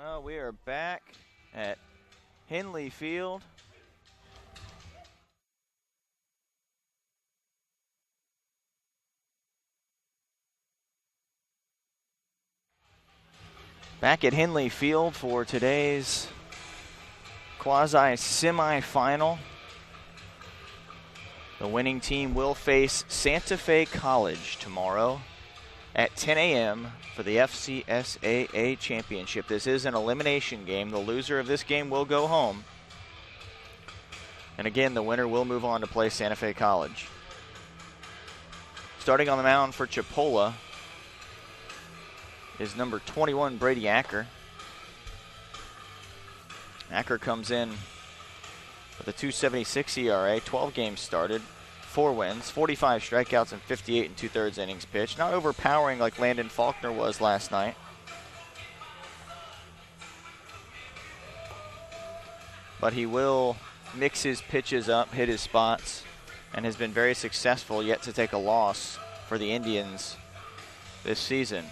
Well, we are back at Henley Field. Back at Henley Field for today's quasi-semifinal. The winning team will face Santa Fe College tomorrow at 10 a.m. for the FCSAA Championship. This is an elimination game. The loser of this game will go home. And again, the winner will move on to play Santa Fe College. Starting on the mound for Chipola is number 21, Brady Acker. Acker comes in with a 2.76 ERA, 12 games started, 4 wins, 45 strikeouts, and 58 2/3 innings pitched. Not overpowering like Landon Faulkner was last night. But he will mix his pitches up, hit his spots, and has been very successful yet to take a loss for the Indians this season.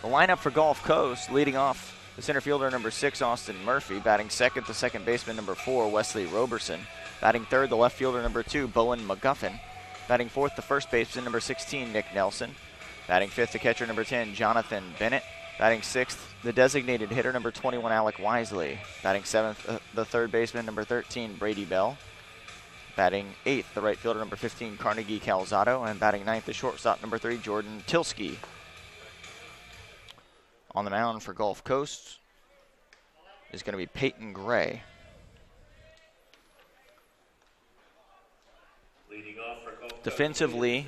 The lineup for Gulf Coast, leading off the center fielder number 6, Austin Murphy. Batting second, the second baseman number 4, Wesley Roberson. Batting third, the left fielder number 2, Bowen McGuffin. Batting fourth, the first baseman number 16, Nick Nelson. Batting fifth, the catcher number 10, Jonathan Bennett. Batting sixth, the designated hitter number 21, Alec Wisely. Batting seventh, the third baseman number 13, Brady Bell. Batting eighth, the right fielder number 15, Carnegie Calzado. And batting ninth, the shortstop number 3, Jordan Tilsky. On the mound for Gulf Coast is going to be Peyton Gray. Defensively,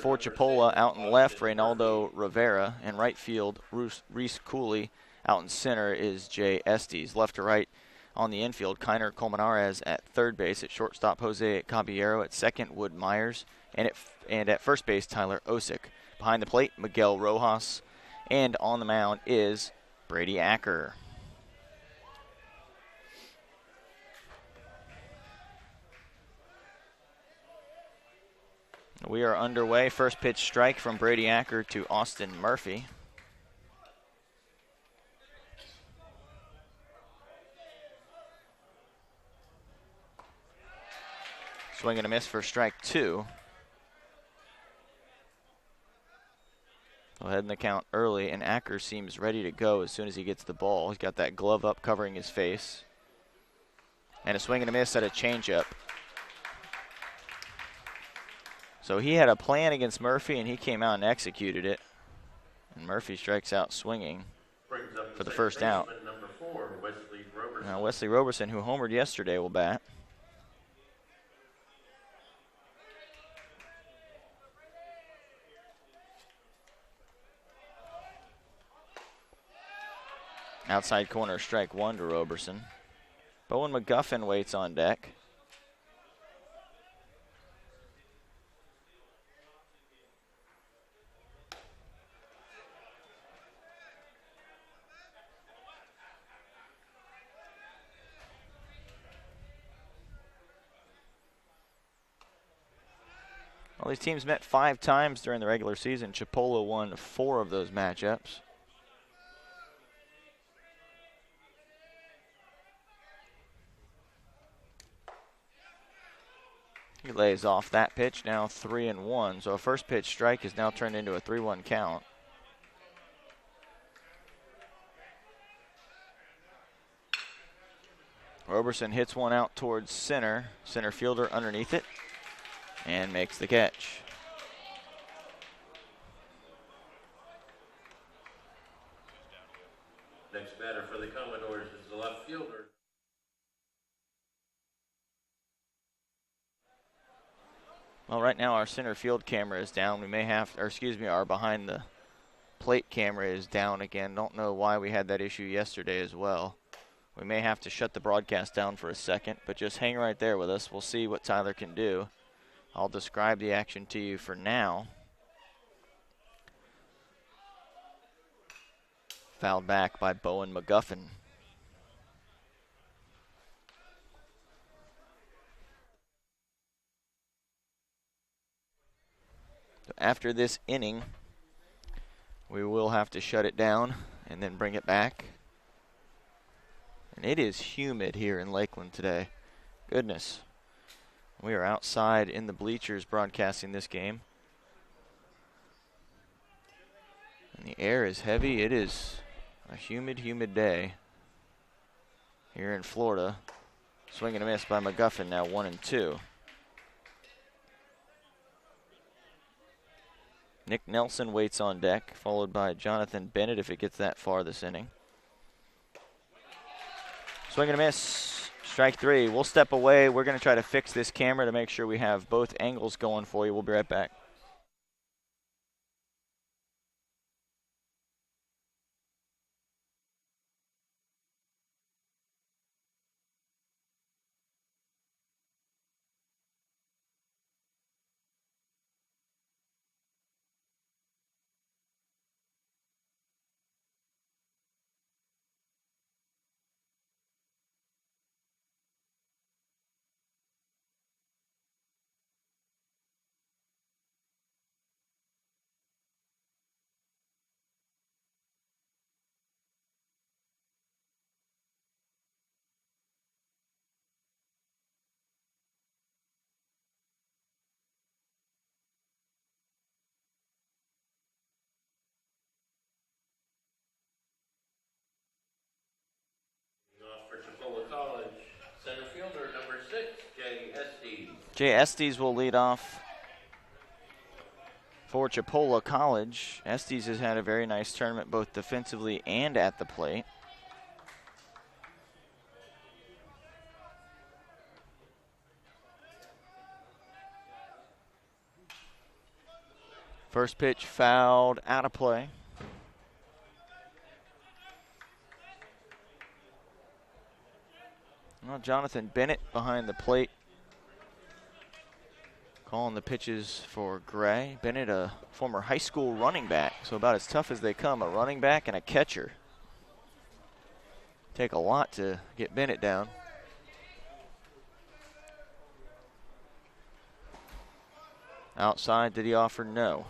for Chipola, out in left, Reynaldo Rivera. And right field, Reese Cooley. Out in center is Jay Estes. Left to right on the infield, Kiner Colmenares at third base. At shortstop, Jose Caballero. At second, Wood Myers. And at first base, Tyler Osick. Behind the plate, Miguel Rojas. And on the mound is Brady Acker. We are underway. First pitch strike from Brady Acker to Austin Murphy. Swing and a miss for strike 2. Ahead in the count early, and Acker seems ready to go as soon as he gets the ball. He's got that glove up covering his face. And a swing and a miss at a changeup. So he had a plan against Murphy, and he came out and executed it. And Murphy strikes out swinging for the first out. Now Wesley Roberson, who homered yesterday, will bat. Outside corner, strike 1 to Roberson. Bowen McGuffin waits on deck. Well, these teams met 5 times during the regular season. Chipola won 4 of those matchups. He lays off that pitch, now 3-1. So a first pitch strike is now turned into a 3-1 count. Roberson hits one out towards center. Center fielder underneath it and makes the catch. Next batter for the Commodores is the left fielder. Well, right now our center field camera is down. We may have, our behind the plate camera is down again. Don't know why we had that issue yesterday as well. We may have to shut the broadcast down for a second, but just hang right there with us. We'll see what Tyler can do. I'll describe the action to you for now. Fouled back by Bowen McGuffin. After this inning, we will have to shut it down and then bring it back. And it is humid here in Lakeland today. Goodness. We are outside in the bleachers broadcasting this game. And the air is heavy. It is a humid, humid day here in Florida. Swing and a miss by McGuffin, now 1-2. Nick Nelson waits on deck, followed by Jonathan Bennett if it gets that far this inning. Swing and a miss. Strike 3. We'll step away. We're going to try to fix this camera to make sure we have both angles going for you. We'll be right back. Off for Chipola College, center fielder number 6, Jay Estes. Jay Estes will lead off for Chipola College. Estes has had a very nice tournament both defensively and at the plate. First pitch fouled, out of play. Well, Jonathan Bennett behind the plate, calling the pitches for Gray. Bennett, a former high school running back, so about as tough as they come, a running back and a catcher. Take a lot to get Bennett down. Outside, did he offer? No.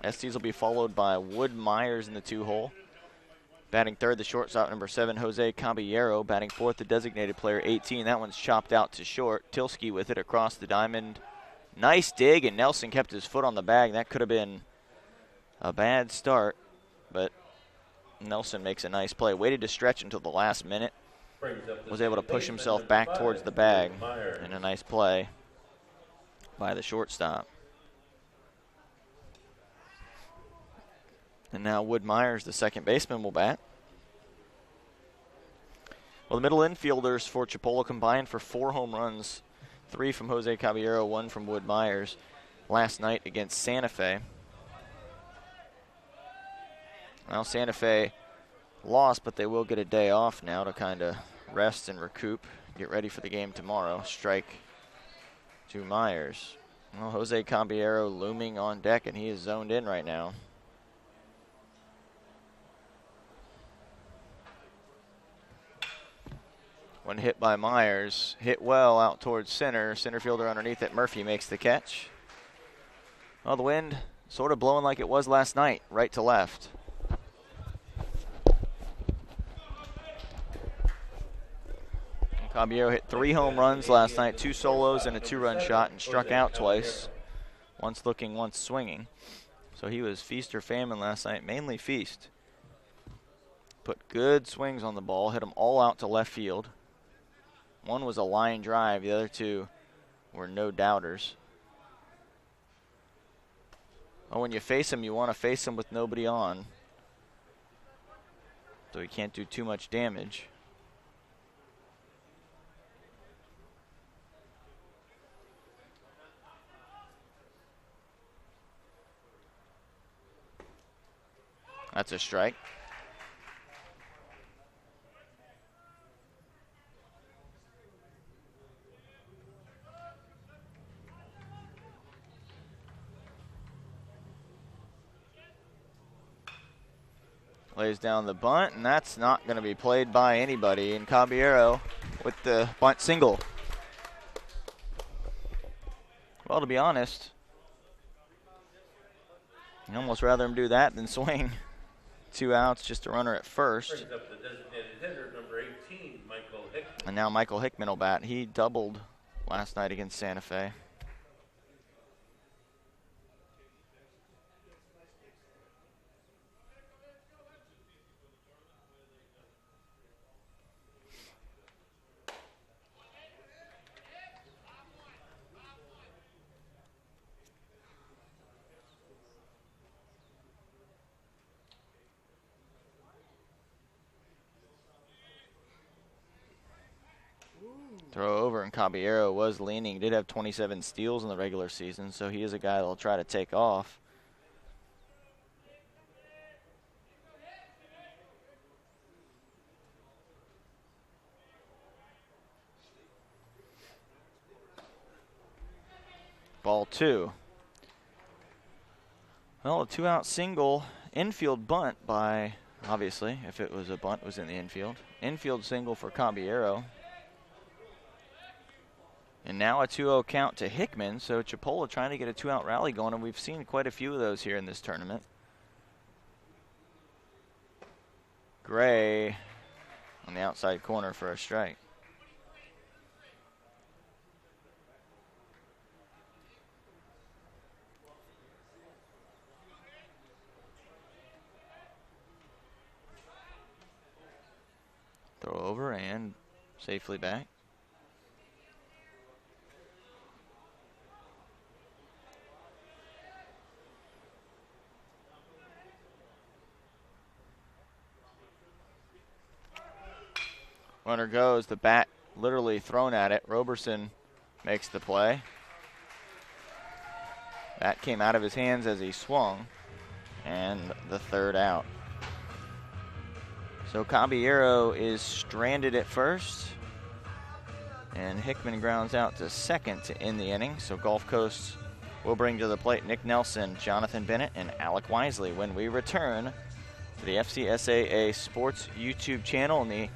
Estes will be followed by Wood Myers in the 2-hole. Batting third, the shortstop, number 7, Jose Caballero. Batting fourth, the designated player, 18. That one's chopped out to short. Tilsky with it across the diamond. Nice dig, and Nelson kept his foot on the bag. That could have been a bad start, but Nelson makes a nice play. Waited to stretch until the last minute. Was able to push himself back towards the bag, and a nice play by the shortstop. And now Wood Myers, the second baseman, will bat. Well, the middle infielders for Chipola combined for 4 home runs, 3 from Jose Caballero, 1 from Wood Myers last night against Santa Fe. Well, Santa Fe lost, but they will get a day off now to kind of rest and recoup, get ready for the game tomorrow. Strike to Myers. Well, Jose Caballero looming on deck, and he is zoned in right now. One hit by Myers, hit well out towards center. Center fielder underneath it. Murphy makes the catch. Well, the wind sort of blowing like it was last night, right to left. Caballero hit 3 home runs last night, 2 solos and a 2-run shot, and struck out twice. Once looking, once swinging. So he was feast or famine last night, mainly feast. Put good swings on the ball, hit them all out to left field. One was a line drive, the other 2 were no doubters. Well, when you face him, you want to face him with nobody on, so he can't do too much damage. That's a strike. Lays down the bunt, and that's not going to be played by anybody. And Caballero with the bunt single. Well, to be honest, You'd almost rather him do that than swing. 2 outs, just a runner at first. Brings up the designated hitter, number 18, Michael Hickman. And now Michael Hickman will bat. He doubled last night against Santa Fe. Throw over, and Caballero was leaning. He did have 27 steals in the regular season, so he is a guy that'll try to take off. Ball 2. Well, a 2-out single, infield bunt by, obviously, if it was a bunt, it was in the infield. Infield single for Caballero. And now a 2-0 count to Hickman, so Chipola trying to get a 2-out rally going, and we've seen quite a few of those here in this tournament. Gray on the outside corner for a strike. Throw over and safely back. Runner goes, the bat literally thrown at it. Roberson makes the play. Bat came out of his hands as he swung, and the 3rd out. So Caballero is stranded at first, and Hickman grounds out to second to end the inning. So Gulf Coast will bring to the plate Nick Nelson, Jonathan Bennett, and Alec Wisely when we return to the FCSAA Sports YouTube channel and the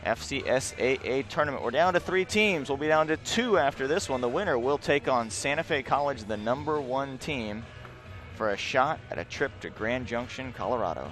FCSAA tournament. We're down to 3 teams. We'll be down to 2 after this one. The winner will take on Santa Fe College, the number 1 team, for a shot at a trip to Grand Junction, Colorado.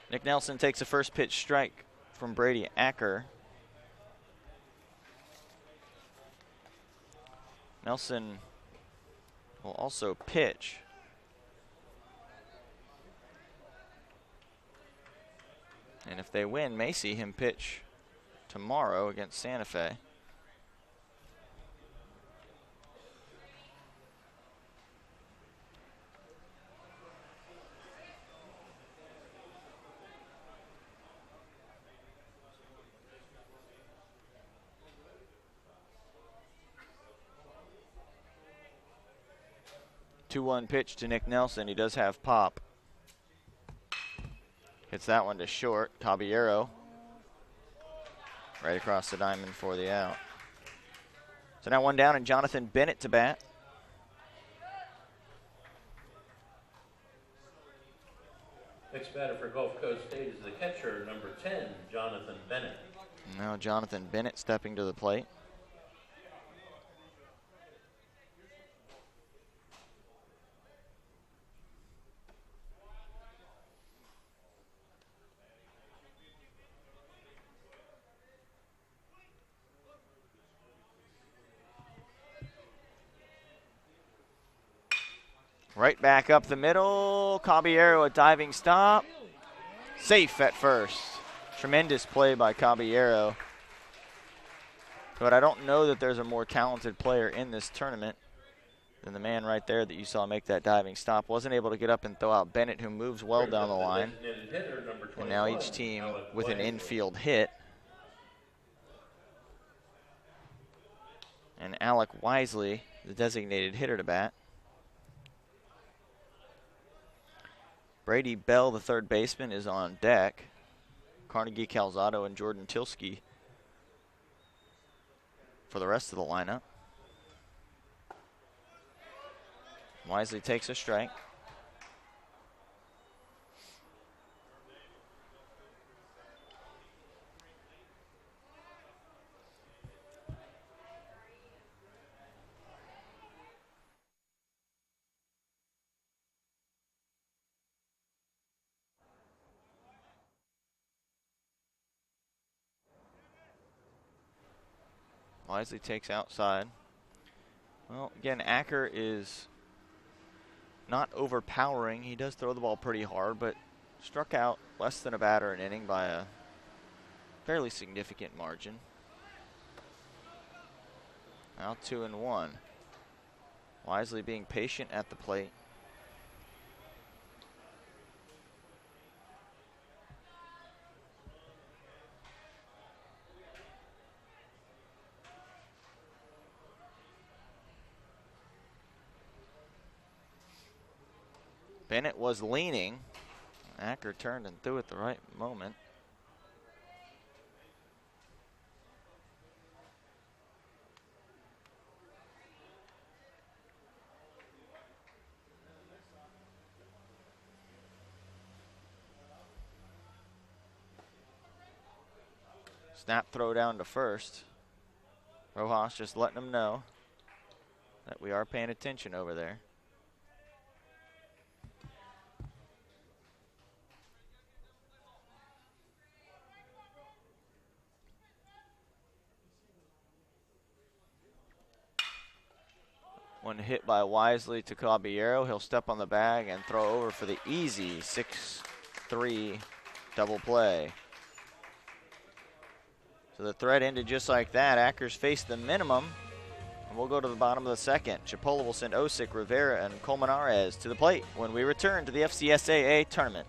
Nick Nelson takes a first pitch strike from Brady Acker. Nelson will also pitch. And if they win, may see him pitch tomorrow against Santa Fe. Two-one pitch to Nick Nelson. He does have pop. Hits that one to short. Caballero right across the diamond for the out. So now 1 down and Jonathan Bennett to bat. Next batter for Gulf Coast State is the catcher, number 10, Jonathan Bennett. Now Jonathan Bennett stepping to the plate. Right back up the middle. Caballero, a diving stop. Safe at first. Tremendous play by Caballero. But I don't know that there's a more talented player in this tournament than the man right there that you saw make that diving stop. Wasn't able to get up and throw out Bennett, who moves well down the line. And now each team with an infield hit. And Alec Wisely, the designated hitter to bat. Brady Bell, the third baseman, is on deck. Carnegie Calzado and Jordan Tilsky for the rest of the lineup. Wisely takes a strike. Wisely takes outside. Well, again, Acker is not overpowering. He does throw the ball pretty hard, but struck out less than a batter an inning by a fairly significant margin. Now 2-1. Wisely being patient at the plate. Bennett was leaning. Acker turned and threw at the right moment. Snap throw down to first. Rojas just letting them know that we are paying attention over there. One hit by Wisely to Caballero. He'll step on the bag and throw over for the easy 6-3 double play. So the threat ended just like that. Acker's faced the minimum. And we'll go to the bottom of the second. Chipola will send Osick, Rivera, and Colmenares to the plate when we return to the FCSAA tournament.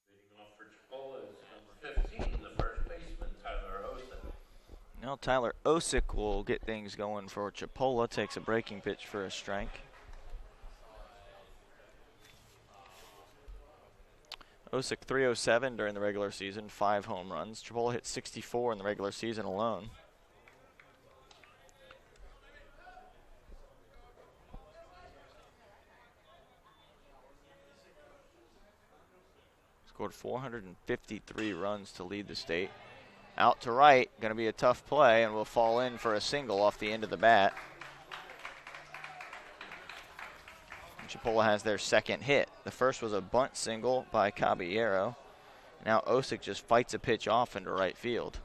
Leading off for Chipola is number 15, the first baseman, Tyler Osick. Now Tyler Osick will get things going for Chipola. Takes a breaking pitch for a strike. Osick 307 during the regular season, 5 home runs. Chipola hit 64 in the regular season alone. Scored 453 runs to lead the state. Out to right, going to be a tough play, and will fall in for a single off the end of the bat. And Chipola has their second hit. The first was a bunt single by Caballero. Now Osick just fights a pitch off into right field.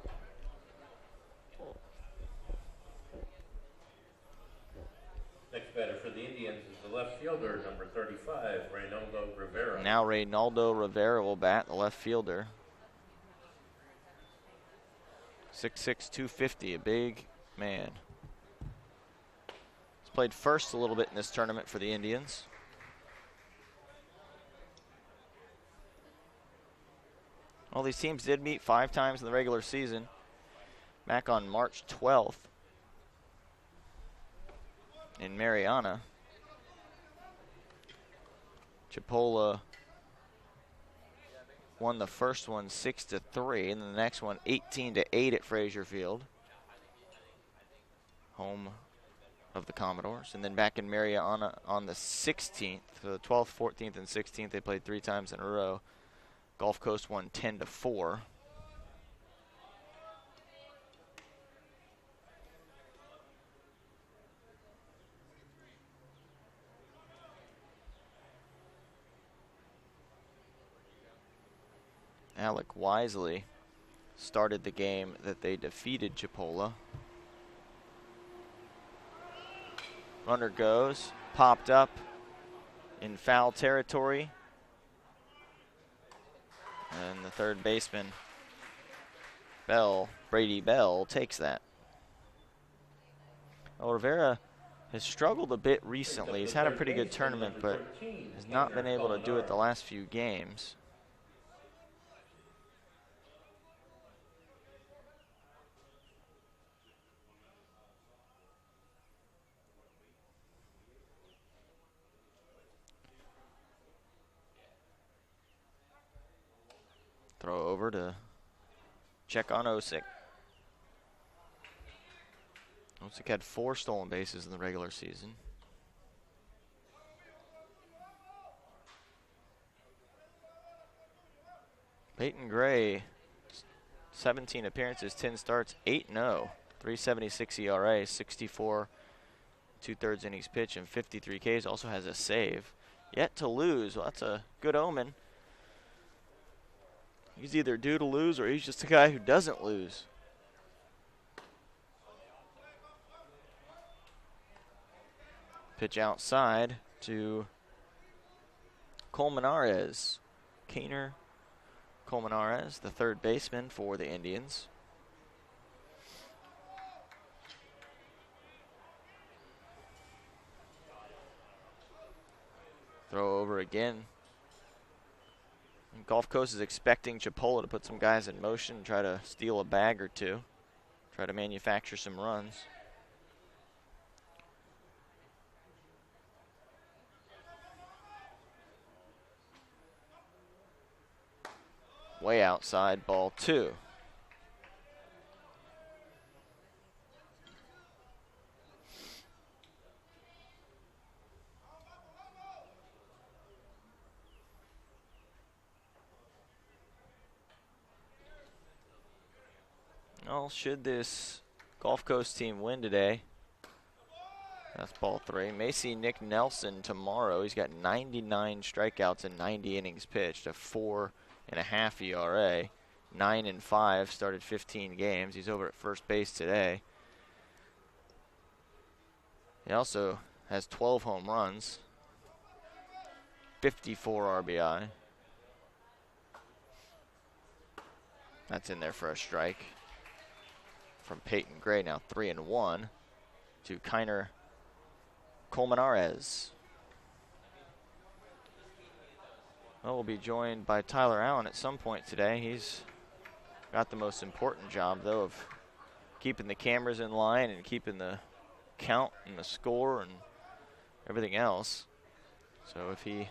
Next batter for the Indians is the left fielder, number 35, Reynaldo Rivera. Now Reynaldo Rivera will bat, the left fielder. 6'6", 250, a big man. He's played first a little bit in this tournament for the Indians. All these teams did meet 5 times in the regular season. Back on March 12th in Mariana. Chipola won the first one 6-3, and then the next one 18-8 at Frazier Field, home of the Commodores. And then back in Mariana on the 16th, so the 12th, 14th, and 16th, they played 3 times in a row. Gulf Coast won 10-4. Alec Wisely started the game that they defeated Chipola. Runner goes, popped up in foul territory. And the third baseman, Brady Bell, takes that. Well, Rivera has struggled a bit recently. He's had a pretty good tournament, but has not been able to do it the last few games. Throw over to check on Osick. Osick had 4 stolen bases in the regular season. Peyton Gray, 17 appearances, 10 starts, 8-0, 3.76 ERA, 64 2/3 innings pitch, and 53 Ks. Also has a save. Yet to lose. Well, that's a good omen. He's either due to lose or he's just a guy who doesn't lose. Pitch outside to Colmenares. Keener Colmenares, the third baseman for the Indians. Throw over again. And Gulf Coast is expecting Chipola to put some guys in motion and try to steal a bag or two. Try to manufacture some runs. Way outside, ball 2. Well, should this Gulf Coast team win today, that's ball 3. May see Nick Nelson tomorrow. He's got 99 strikeouts and 90 innings pitched, a 4.5 ERA, 9-5, started 15 games. He's over at first base today. He also has 12 home runs, 54 RBI. That's in there for a strike. From Peyton Gray, now 3-1 to Kiner Colmenares. Well, we'll be joined by Tyler Allen at some point today. He's got the most important job, though, of keeping the cameras in line and keeping the count and the score and everything else. So if he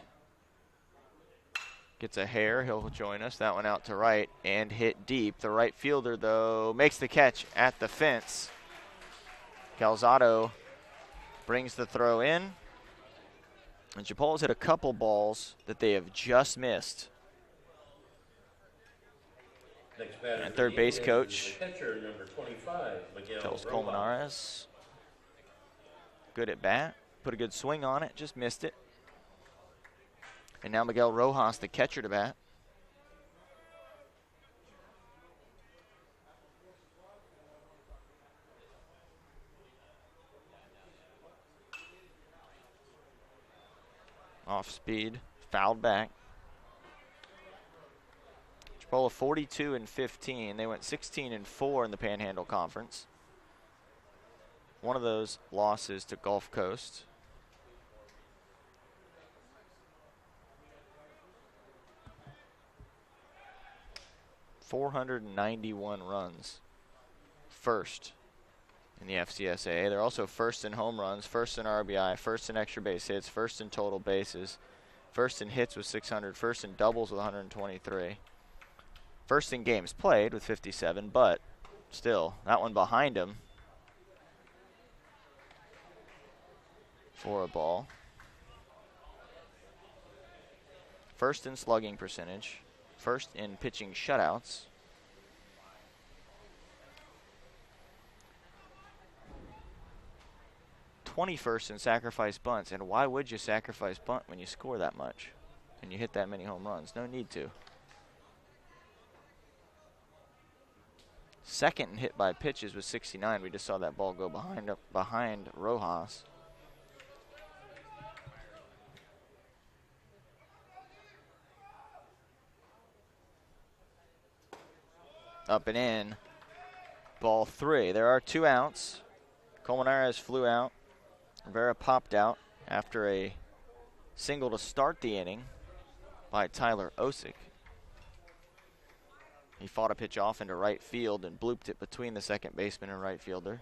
gets a hair, he'll join us. That one out to right and hit deep. The right fielder, though, makes the catch at the fence. Calzado brings the throw in. And Chipola's hit a couple balls that they have just missed. Next batter And for the third base Indians coach is the catcher, number 25, Miguel tells Rojas. Colmenares, good at bat, put a good swing on it, just missed it. And now Miguel Rojas, the catcher, to bat. Off speed, fouled back. Chipola 42-15. They went 16-4 in the Panhandle Conference. One of those losses to Gulf Coast. .491 runs. First in the FCSAA. They're also first in home runs, first in RBI, first in extra base hits, first in total bases, first in hits with 600, first in doubles with 123. First in games played with 57, but still, that one behind him for a ball. First in slugging percentage, first in pitching shutouts. '21st in sacrifice bunts, and why would you sacrifice bunt when you score that much and you hit that many home runs? No need to. Second in hit by pitches was 69. We just saw that ball go behind Rojas. Up and in. Ball 3. There are 2 outs. Colmenares flew out. Rivera popped out after a single to start the inning by Tyler Osick. He fought a pitch off into right field and blooped it between the second baseman and right fielder.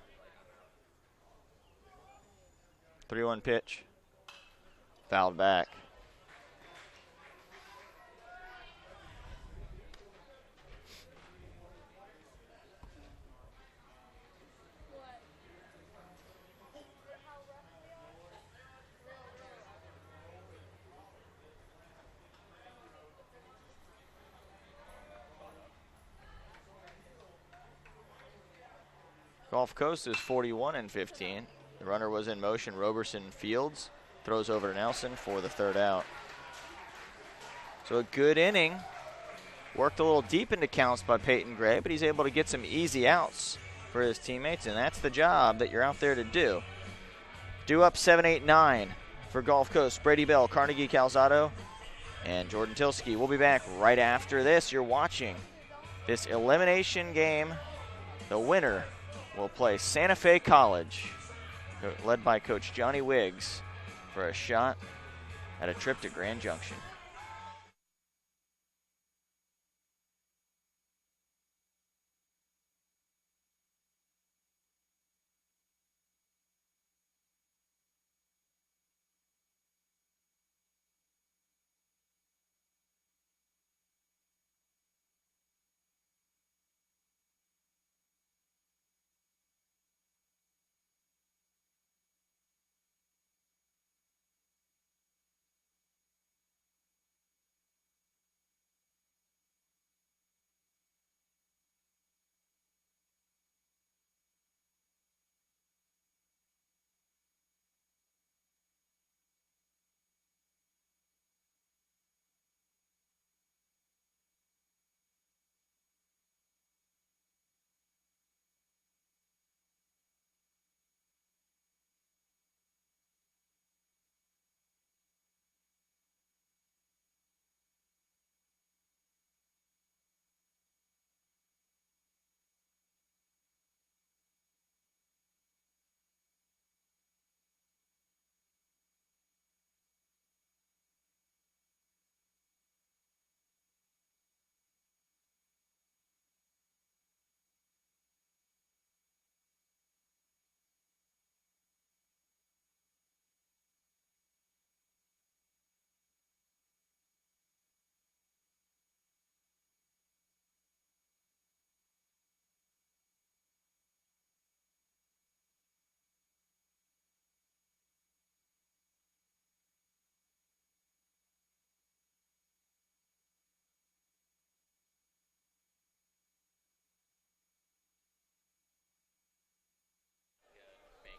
3-1 pitch. Fouled back. Gulf Coast is 41-15. The runner was in motion. Roberson fields, throws over to Nelson for the third out. So a good inning. Worked a little deep into counts by Peyton Gray, but he's able to get some easy outs for his teammates, and that's the job that you're out there to do. Due up 7-8-9 for Gulf Coast. Brady Bell, Carnegie Calzado, and Jordan Tilsky. We'll be back right after this. You're watching this elimination game. The winner will play Santa Fe College, led by Coach Johnny Wiggs, for a shot at a trip to Grand Junction.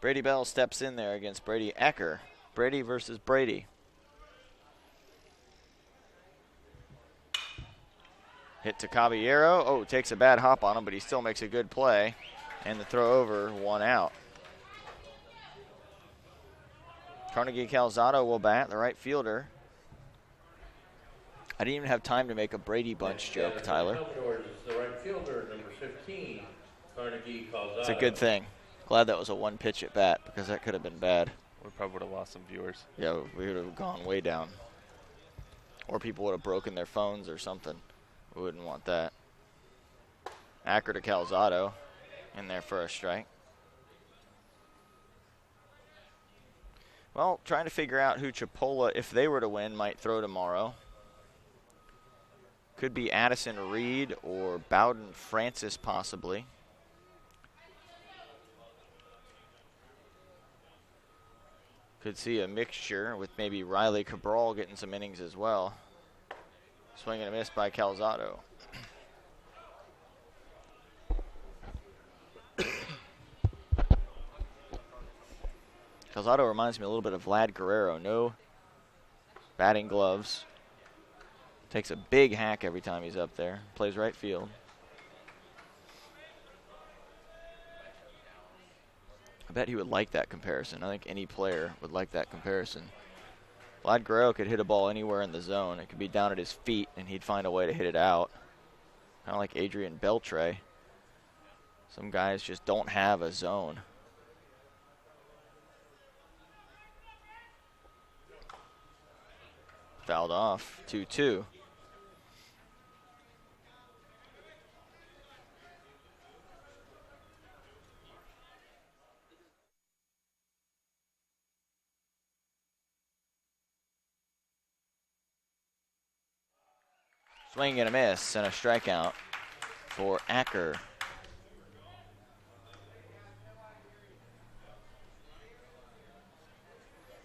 Brady Bell steps in there against Brady Ecker. Brady versus Brady. Hit to Caballero. Oh, takes a bad hop on him, but he still makes a good play. And the throw over, 1 out. Carnegie Calzado will bat, the right fielder. I didn't even have time to make a Brady Bunch joke, Tyler. The right fielder, number 15, Carnegie Calzado. It's a good thing. Glad that was a 1 pitch at bat because that could have been bad. We probably would have lost some viewers. Yeah, we would have gone way down. Or people would have broken their phones or something. We wouldn't want that. Acker to Calzado in there for a strike. Well, trying to figure out who Chipola, if they were to win, might throw tomorrow. Could be Addison Reed or Bowden Francis possibly. Could see a mixture with maybe Riley Cabral getting some innings as well. Swing and a miss by Calzado. Calzado reminds me a little bit of Vlad Guerrero. No batting gloves. Takes a big hack every time he's up there. Plays right field. I bet he would like that comparison. I think any player would like that comparison. Vlad Guerrero could hit a ball anywhere in the zone. It could be down at his feet, and he'd find a way to hit it out. Kind of like Adrian Beltre. Some guys just don't have a zone. Fouled off, 2-2. Swing and a miss and a strikeout for Acker.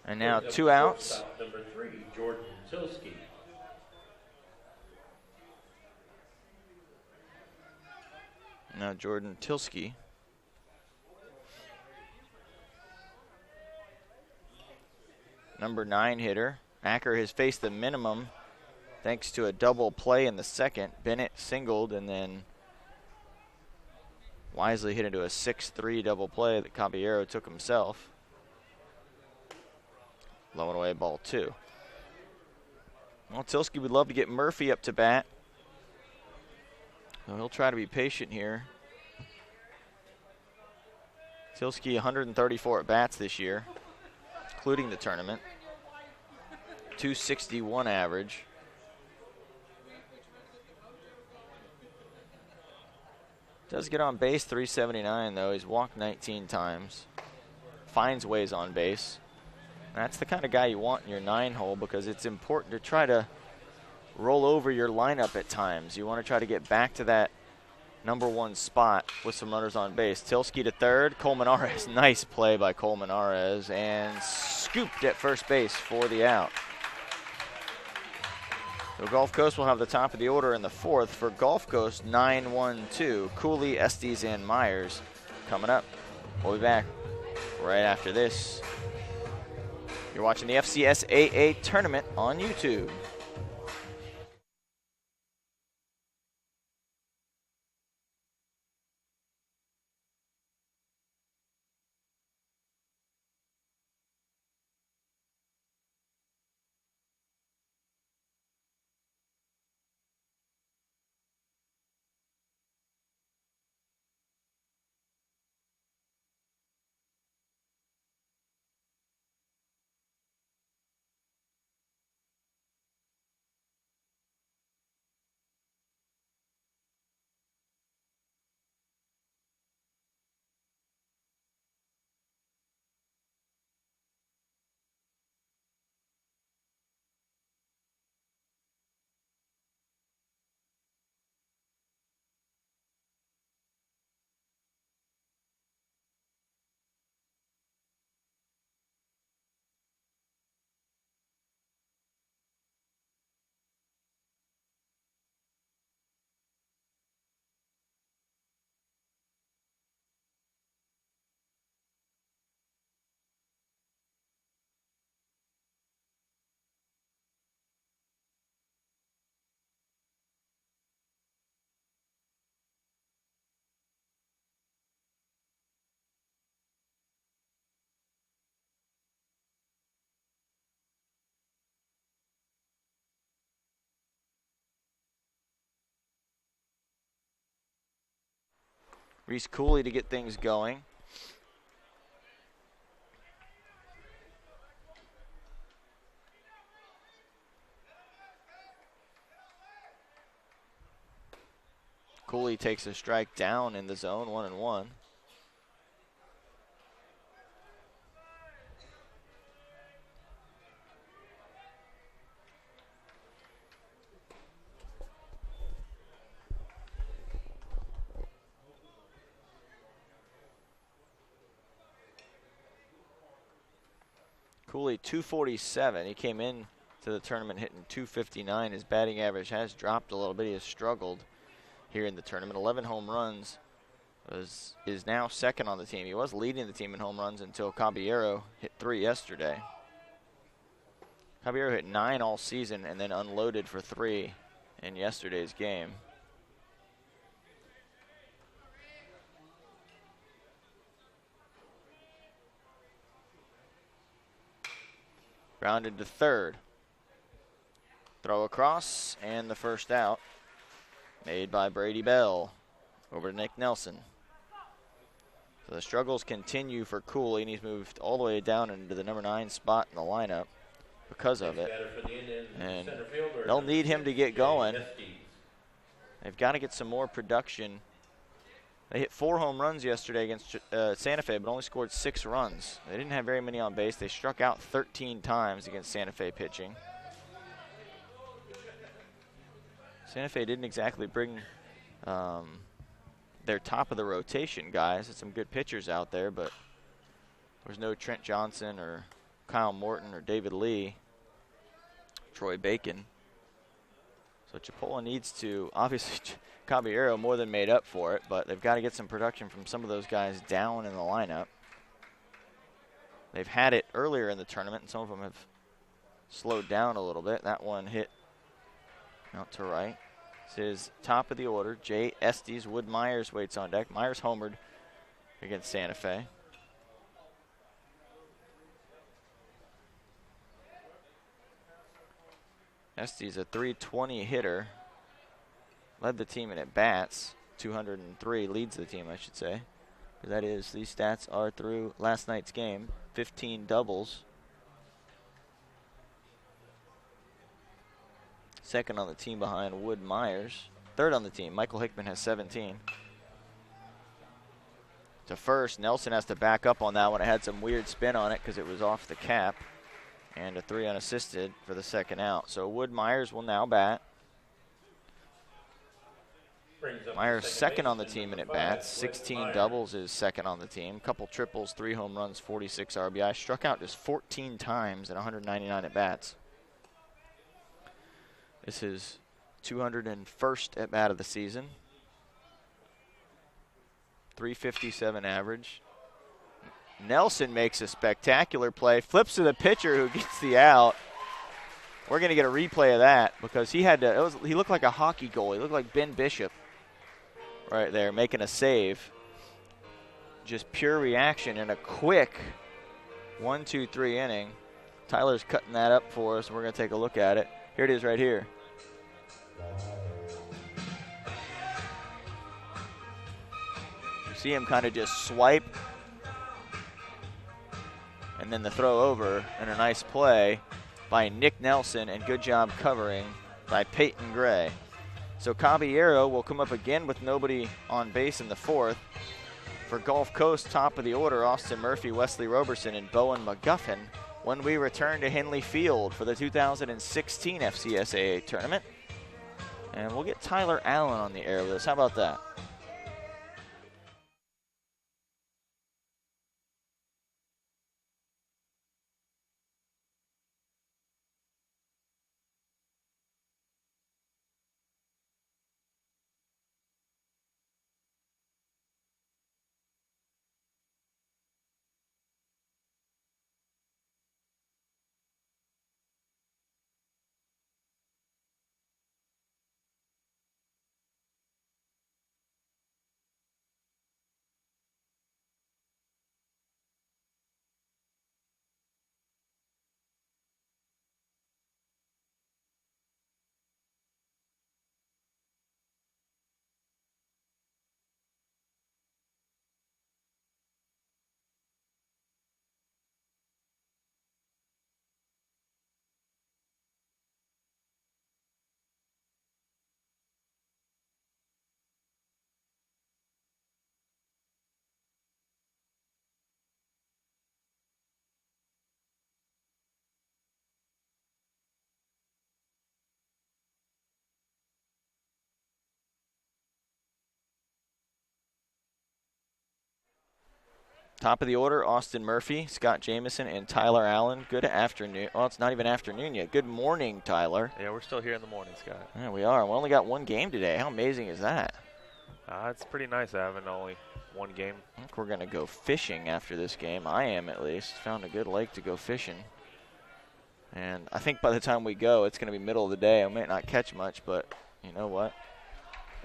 And now 2 outs. Number 3, Jordan Tilsky. Now Jordan Tilsky. Number 9 hitter. Acker has faced the minimum thanks to a double play in the second. Bennett singled and then wisely hit into a 6-3 double play that Caballero took himself. Low and away, ball 2. Well, Tilsky would love to get Murphy up to bat. So he'll try to be patient here. Tilsky 134 at bats this year, including the tournament. 261 average. Does get on base 379 though. He's walked 19 times. Finds ways on base. That's the kind of guy you want in your 9-hole because it's important to try to roll over your lineup at times. You want to try to get back to that number 1 spot with some runners on base. Tilsky to third. Colmenares, nice play by Colmenares, and scooped at first base for the out. So Gulf Coast will have the top of the order in the 4th. For Gulf Coast, 9-1-2. Cooley, Estes, and Myers coming up. We'll be back right after this. You're watching the FCS AA tournament on YouTube. Reese Cooley to get things going. Cooley takes a strike down in the zone, 1-1. Cooley 247. He came in to the tournament hitting 259. His batting average has dropped a little bit. He has struggled here in the tournament. 11 home runs. Is now second on the team. He was leading the team in home runs until Caballero hit 3 yesterday. Caballero hit 9 all season and then unloaded for 3 in yesterday's game. Grounded to third. Throw across, and the first out made by Brady Bell over to Nick Nelson. So the struggles continue for Cooley, and he's moved all the way down into the number 9 spot in the lineup because of it. And they'll need him to get going. They've got to get some more production. They hit 4 home runs yesterday against Santa Fe, but only scored 6 runs. They didn't have very many on base. They struck out 13 times against Santa Fe pitching. Santa Fe didn't exactly bring their top of the rotation guys. There's some good pitchers out there, but there's no Trent Johnson or Kyle Morton or David Lee, Troy Bacon. So Chipola needs to, obviously Caballero more than made up for it, but they've got to get some production from some of those guys down in the lineup. They've had it earlier in the tournament, and some of them have slowed down a little bit. That one hit out to right. This is top of the order. Jay Estes. Wood Myers waits on deck. Myers homered against Santa Fe. Estes, a .320 hitter. Led the team in at-bats. 203 leads the team, I should say. That is, these stats are through last night's game. 15 doubles. Second on the team behind Wood Myers. Third on the team, Michael Hickman has 17. To first, Nelson has to back up on that one. It had some weird spin on it because it was off the cap. And a 3 unassisted for the second out. So Wood Myers will now bat. Myers second on the team in at-bats. 16 doubles is second on the team. Couple triples, 3 home runs, 46 RBI. Struck out just 14 times at 199 at-bats. This is 201st at-bat of the season. 357 average. Nelson makes a spectacular play. Flips to the pitcher who gets the out. We're going to get a replay of that because he had to. He looked like a hockey goal. He looked like Ben Bishop right there making a save. Just pure reaction in a quick 1-2-3 inning. Tyler's cutting that up for us, and we're going to take a look at it. Here it is right here. You see him kind of just swipe, and then the throw over, and a nice play by Nick Nelson, and good job covering by Peyton Gray. So Caballero will come up again with nobody on base in the 4th. For Gulf Coast, top of the order, Austin Murphy, Wesley Roberson, and Bowen McGuffin when we return to Henley Field for the 2016 FCSAA tournament. And we'll get Tyler Allen on the air with us. How about that? Top of the order, Austin Murphy, Scott Jamison, and Tyler Allen. Good afternoon. Well, it's not even afternoon yet. Good morning, Tyler. Yeah, we're still here in the morning, Scott. Yeah, we are. We only got one game today. How amazing is that? It's pretty nice having only one game. I think we're going to go fishing after this game. I am, at least. Found a good lake to go fishing. And I think by the time we go, it's going to be middle of the day. I might not catch much, but you know what?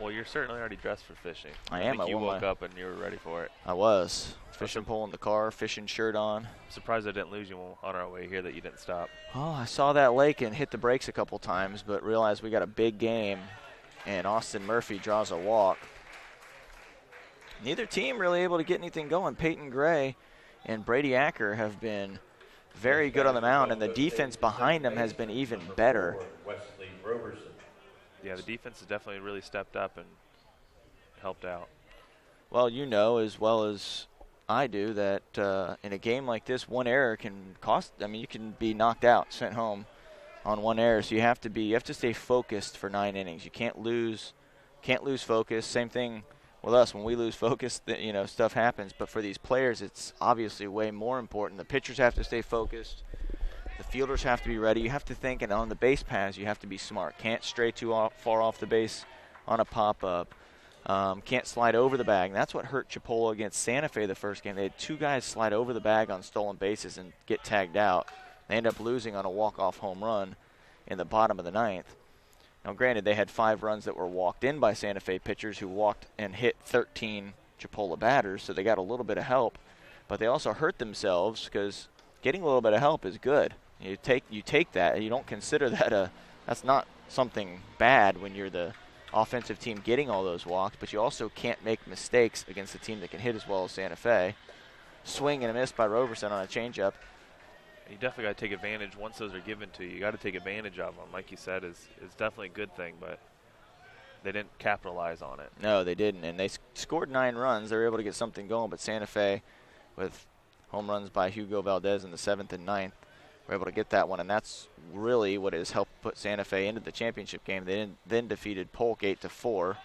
Well, you're certainly already dressed for fishing. I am. Think you woke up and you were ready for it. I was. Fishing pole in the car, fishing shirt on. I'm surprised I didn't lose you on our way here that you didn't stop. Oh, I saw that lake and hit the brakes a couple times, but realized we got a big game, and Austin Murphy draws a walk. Neither team really able to get anything going. Peyton Gray and Brady Acker have been very good on the mound, and the defense behind them has been even better. Yeah, the defense has definitely really stepped up and helped out. Well, you know as well as I do that in a game like this, one error can cost. I mean, you can be knocked out, sent home on one error. So you have to stay focused for 9 innings. You can't lose focus. Same thing with us. When we lose focus, stuff happens. But for these players, it's obviously way more important. The pitchers have to stay focused. The fielders have to be ready. You have to think, and on the base paths, you have to be smart. Can't stray too far off the base on a pop-up. Can't slide over the bag. And that's what hurt Chipola against Santa Fe the first game. They had 2 guys slide over the bag on stolen bases and get tagged out. They end up losing on a walk-off home run in the bottom of the 9th. Now, granted, they had 5 runs that were walked in by Santa Fe pitchers who walked and hit 13 Chipola batters, so they got a little bit of help. But they also hurt themselves because getting a little bit of help is good. You take that. You don't consider that that's not something bad when you're the offensive team getting all those walks, but you also can't make mistakes against a team that can hit as well as Santa Fe. Swing and a miss by Roberson on a changeup. You definitely got to take advantage once those are given to you. You got to take advantage of them. Like you said, is definitely a good thing, but they didn't capitalize on it. No, they didn't, and they scored 9 runs. They were able to get something going, but Santa Fe, with home runs by Hugo Valdez in the 7th and 9th, were able to get that one, and that's really what has helped put Santa Fe into the championship game. They then defeated Polk 8-4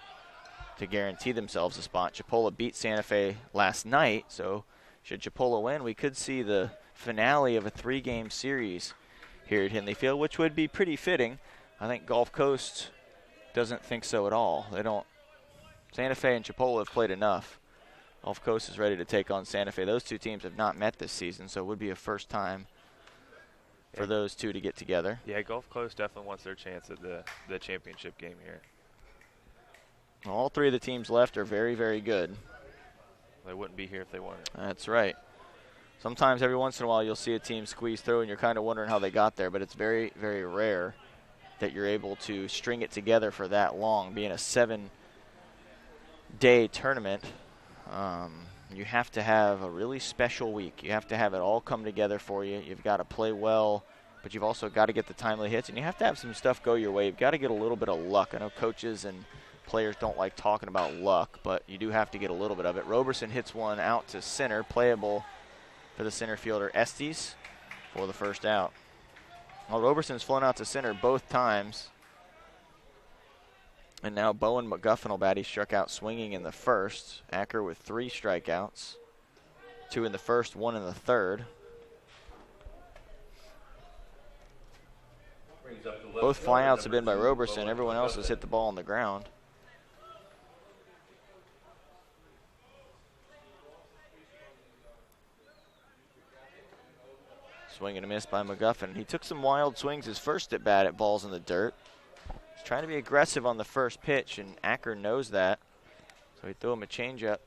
to guarantee themselves a spot. Chipola beat Santa Fe last night, so should Chipola win, we could see the finale of a 3-game series here at Hindley Field, which would be pretty fitting. I think Gulf Coast doesn't think so at all. They don't. Santa Fe and Chipola have played enough. Gulf Coast is ready to take on Santa Fe. Those 2 teams have not met this season, so it would be a first time for those 2 to get together. Yeah, Gulf Coast definitely wants their chance at the championship game here. All 3 of the teams left are very, very good. They wouldn't be here if they weren't. That's right. Sometimes every once in a while you'll see a team squeeze through and you're kind of wondering how they got there, but it's very, very rare that you're able to string it together for that long. Being a 7-day tournament, you have to have a really special week. You have to have it all come together for you. You've got to play well, but you've also got to get the timely hits, and you have to have some stuff go your way. You've got to get a little bit of luck. I know coaches and players don't like talking about luck, but you do have to get a little bit of it. Roberson hits one out to center, playable for the center fielder Estes for the first out. Well, Roberson's flown out to center both times. And now Bowen McGuffin will bat. He struck out swinging in the first. Acker with 3 strikeouts. 2 in the first, 1 in the third. Both flyouts have been by Roberson. Everyone else has hit the ball on the ground. Swing and a miss by McGuffin. He took some wild swings his first at bat at balls in the dirt. He's trying to be aggressive on the first pitch, and Acker knows that. So he threw him a changeup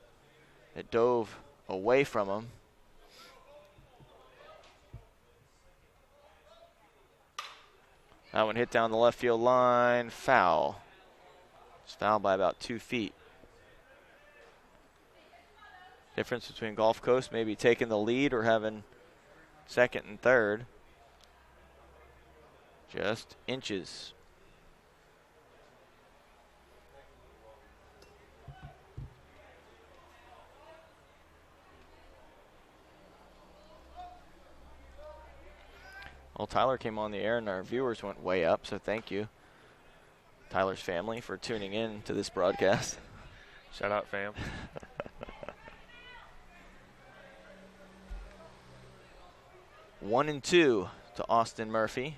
that dove away from him. That one hit down the left field line. Foul. It's foul by about 2 feet. Difference between Gulf Coast maybe taking the lead or having second and third. Just inches. Well, Tyler came on the air and our viewers went way up, so thank you, Tyler's family, for tuning in to this broadcast. Shout out, fam. 1-2 to Austin Murphy.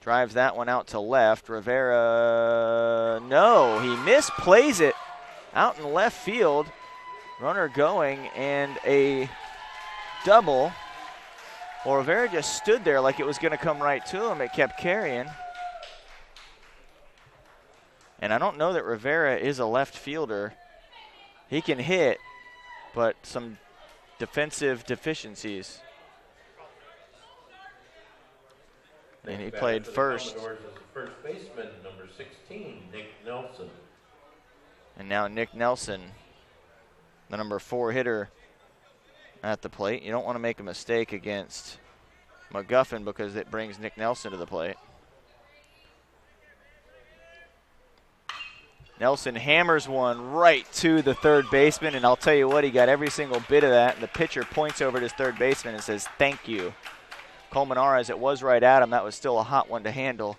Drives that one out to left. Rivera, no, he misplays it out in left field. Runner going and a double. Well, Rivera just stood there like it was going to come right to him. It kept carrying. And I don't know that Rivera is a left fielder. He can hit, but some defensive deficiencies. And he played first. First baseman, number 16, Nick Nelson. And now Nick Nelson, the number 4 hitter at the plate. You don't want to make a mistake against McGuffin because it brings Nick Nelson to the plate. Nelson hammers one right to the third baseman, and I'll tell you what, he got every single bit of that. And the pitcher points over to his third baseman and says, "Thank you." Colmenares, it was right at him. That was still a hot one to handle.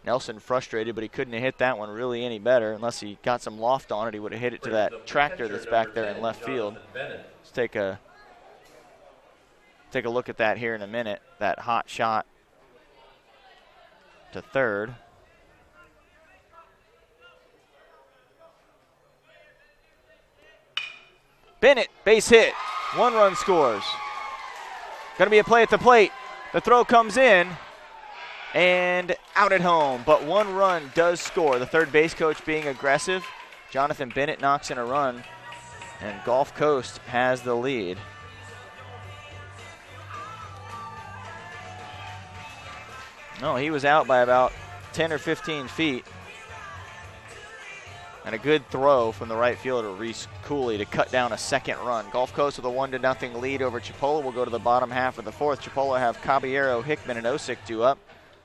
Nelson frustrated, but he couldn't have hit that one really any better. Unless he got some loft on it, he would have hit it to that tractor that's back there in left field. Let's take a look at that here in a minute. That hot shot to third. Bennett, base hit. 1 run scores. Going to be a play at the plate. The throw comes in and out at home, but 1 run does score. The third base coach being aggressive. Jonathan Bennett knocks in a run, and Gulf Coast has the lead. No, he was out by about 10 or 15 feet. And a good throw from the right fielder, Reese Cooley, to cut down a second run. Gulf Coast with a 1-0 lead over Chipola. We'll go to the bottom half of the fourth. Chipola have Caballero, Hickman, and Osick due up.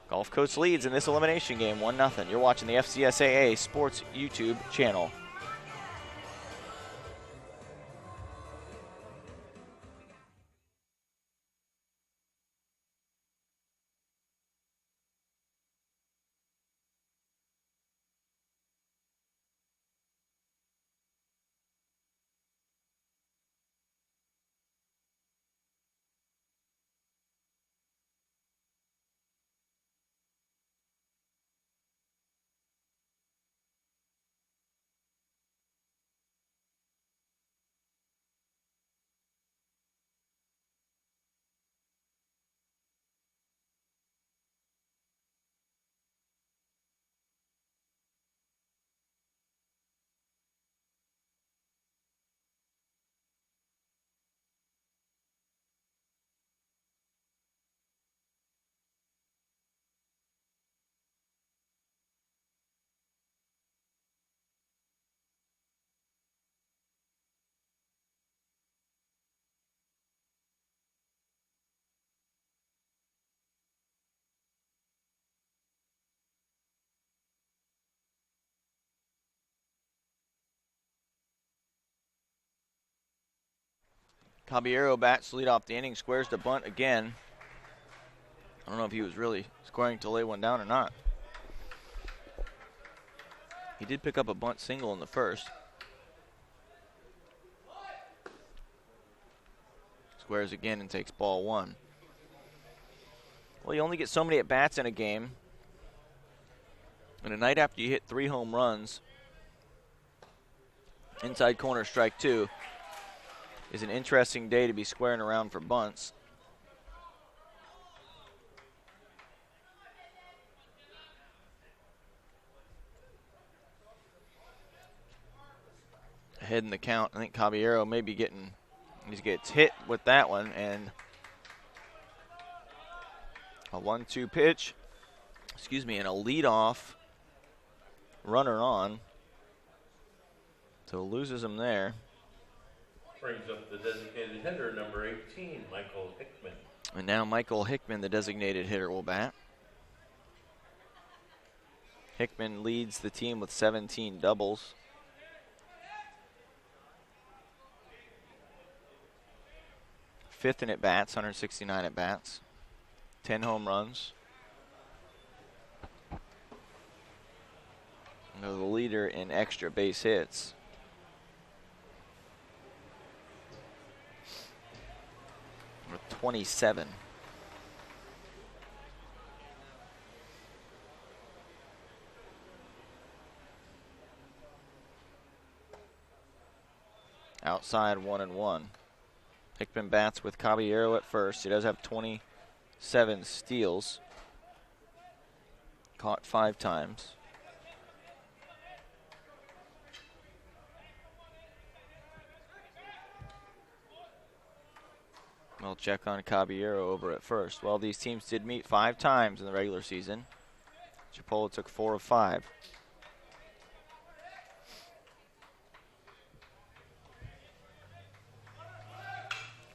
Gulf Coast leads in this elimination game 1-0. You're watching the FCSAA Sports YouTube channel. Caballero bats to lead off the inning, squares the bunt again. I don't know if he was really squaring to lay one down or not. He did pick up a bunt single in the first. Squares again and takes ball 1. Well, you only get so many at-bats in a game. And a night after you hit 3 home runs, inside corner strike 2, is an interesting day to be squaring around for bunts. Ahead in the count, I think Caballero may be getting, he gets hit with that one, and a 1-2 pitch, and a leadoff runner on. So loses him there. Brings up the designated hitter, number 18, Michael Hickman. And now Michael Hickman, the designated hitter, will bat. Hickman leads the team with 17 doubles. Fifth in at-bats, 169 at-bats. 10 home runs. And they're the leader in extra base hits. 27. Outside 1-1. Hickman bats with Caballero at first. He does have 27 steals. Caught 5 times. We'll check on Caballero over at first. Well, these teams did meet 5 times in the regular season. Chipola took 4 of 5.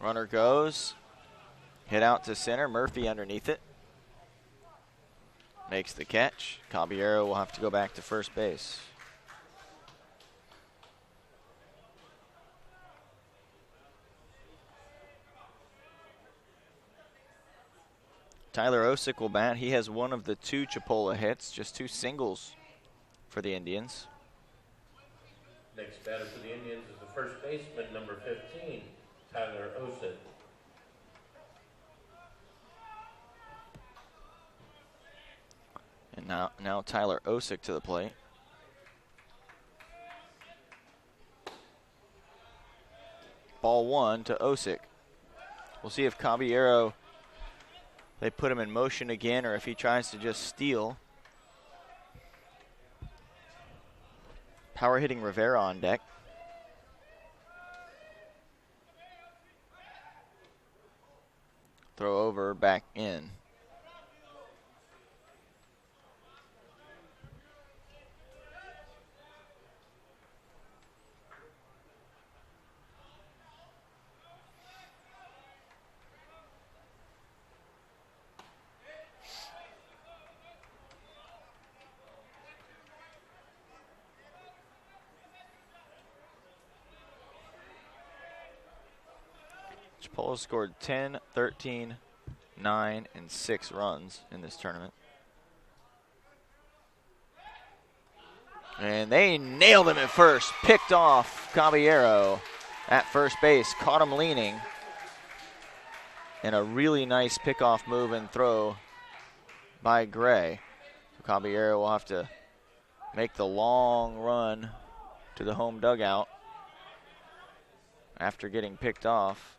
Runner goes. Hit out to center. Murphy underneath it. Makes the catch. Caballero will have to go back to first base. Tyler Osick will bat. He has one of the 2 Chipola hits, just 2 singles for the Indians. Next batter for the Indians is the first baseman, number 15, Tyler Osick. And now Tyler Osick to the plate. Ball 1 to Osick. We'll see if Caballero, they put him in motion again, or if he tries to just steal. Power hitting Rivera on deck. Throw over, back in. Chipola scored 10, 13, 9, and 6 runs in this tournament. And they nailed him at first. Picked off Caballero at first base. Caught him leaning. And a really nice pickoff move and throw by Gray. So Caballero will have to make the long run to the home dugout after getting picked off.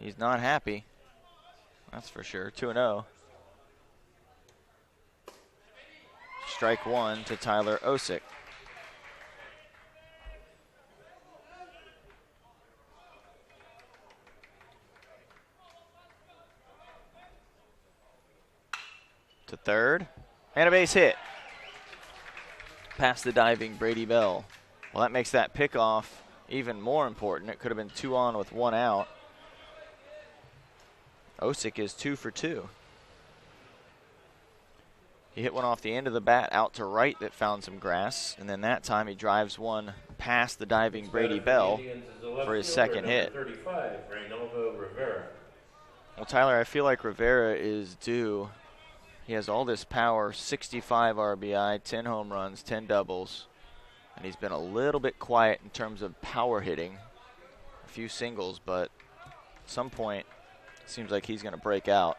He's not happy, that's for sure. 2-0. Strike 1 to Tyler Osick. To third, and a base hit. Past the diving Brady Bell. Well, that makes that pickoff even more important. It could have been 2 on with 1 out. Osick is 2 for 2. He hit one off the end of the bat out to right that found some grass, and then that time he drives one past the diving Brady Bell for his second hit. 35, Reynaldo Rivera. Well, Tyler, I feel like Rivera is due. He has all this power, 65 RBI, 10 home runs, 10 doubles, and he's been a little bit quiet in terms of power hitting. A few singles, but at some point, seems like he's going to break out.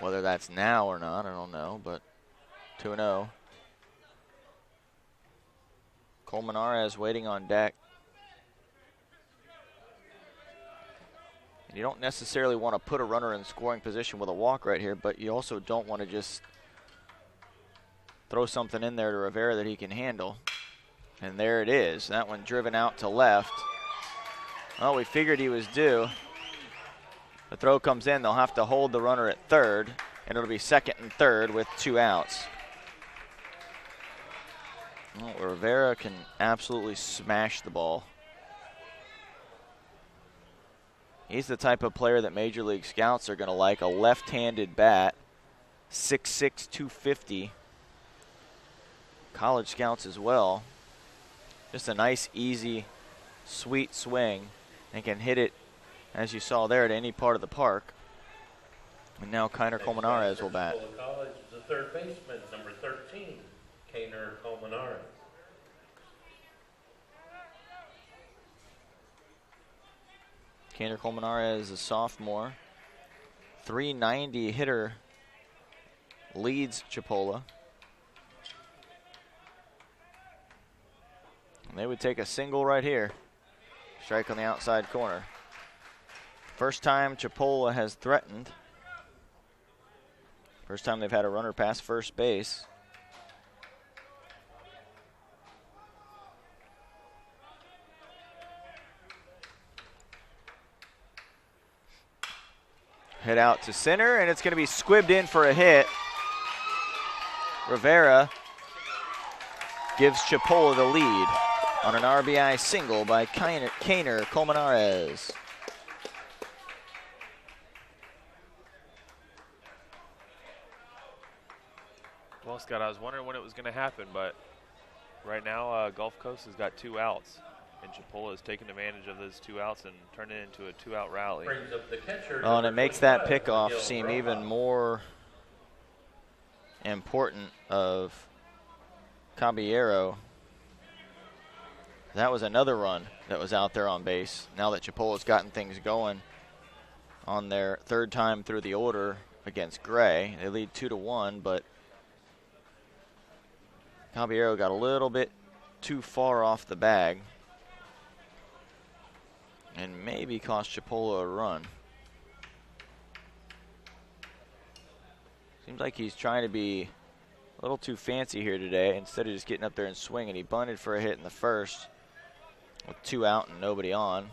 Whether that's now or not, I don't know, but 2-0. Colmenares waiting on deck. And you don't necessarily want to put a runner in scoring position with a walk right here, but you also don't want to just throw something in there to Rivera that he can handle. And there it is. That one driven out to left. Well, we figured he was due. The throw comes in. They'll have to hold the runner at third, and it'll be second and third with 2 outs. Well, Rivera can absolutely smash the ball. He's the type of player that Major League Scouts are going to like. A left-handed bat, 6'6", 250. College scouts as well. Just a nice, easy, sweet swing, and can hit it, as you saw there, at any part of the park. And now Kiner Colmenares will bat. Chipola College is the third baseman, number 13, Kiner Colmenares. Kaner Colmenares, a sophomore. 390 hitter, leads Chipola. And they would take a single right here. Strike on the outside corner. First time Chipola has threatened. First time they've had a runner past first base. Hit out to center, and it's going to be squibbed in for a hit. Rivera gives Chipola the lead on an RBI single by Kaner Colmenares. Well, Scott, I was wondering when it was going to happen, but right now Gulf Coast has got 2 outs, and Chipola has taken advantage of those 2 outs and turned it into a 2-out rally. Brings up the catcher. Oh, and it makes that 25, pickoff Miguel seem Rojas. even more important of Caballero. That was another run that was out there on base. Now that Chipola's gotten things going on their third time through the order against Gray. They lead 2-1, but Caballero got a little bit too far off the bag and maybe cost Chipola a run. Seems like he's trying to be a little too fancy here today instead of just getting up there and swinging. He bunted for a hit in the first with 2 out and nobody on.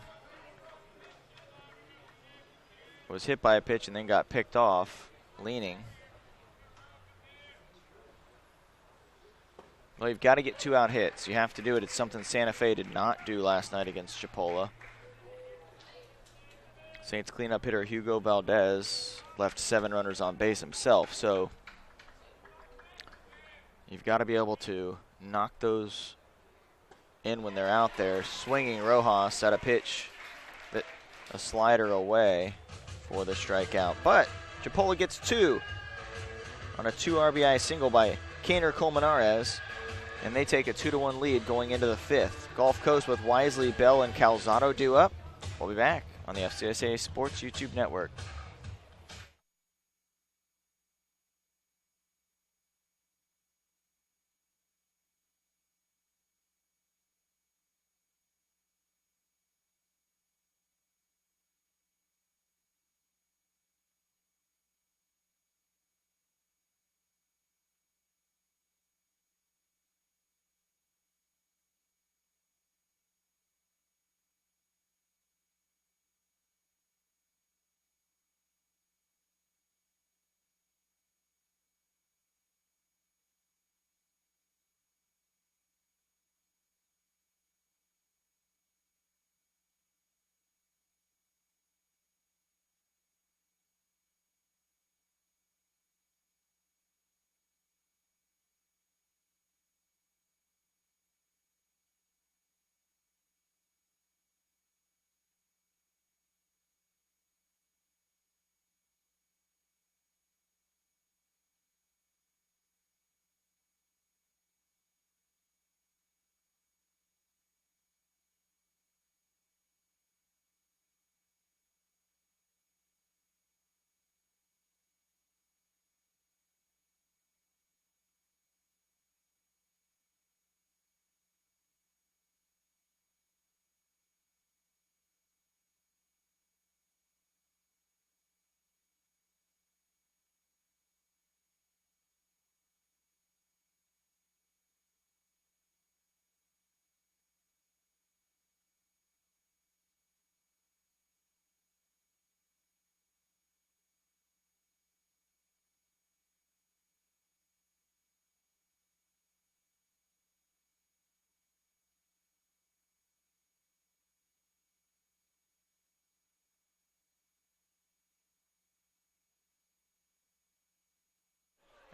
Was hit by a pitch and then got picked off, leaning. Well, you've got to get 2 out hits. You have to do it. It's something Santa Fe did not do last night against Chipola. Saints cleanup hitter Hugo Valdez left 7 runners on base himself, so you've got to be able to knock those in when they're out there. Swinging Rojas at a pitch that a slider away for the strikeout. But Chipola gets 2 on a 2 RBI single by Kaner Colmenares, and they take a 2-1 lead going into the 5th. Gulf Coast with Wisely, Bell, and Calzado due up. We'll be back on the FCSA Sports YouTube Network.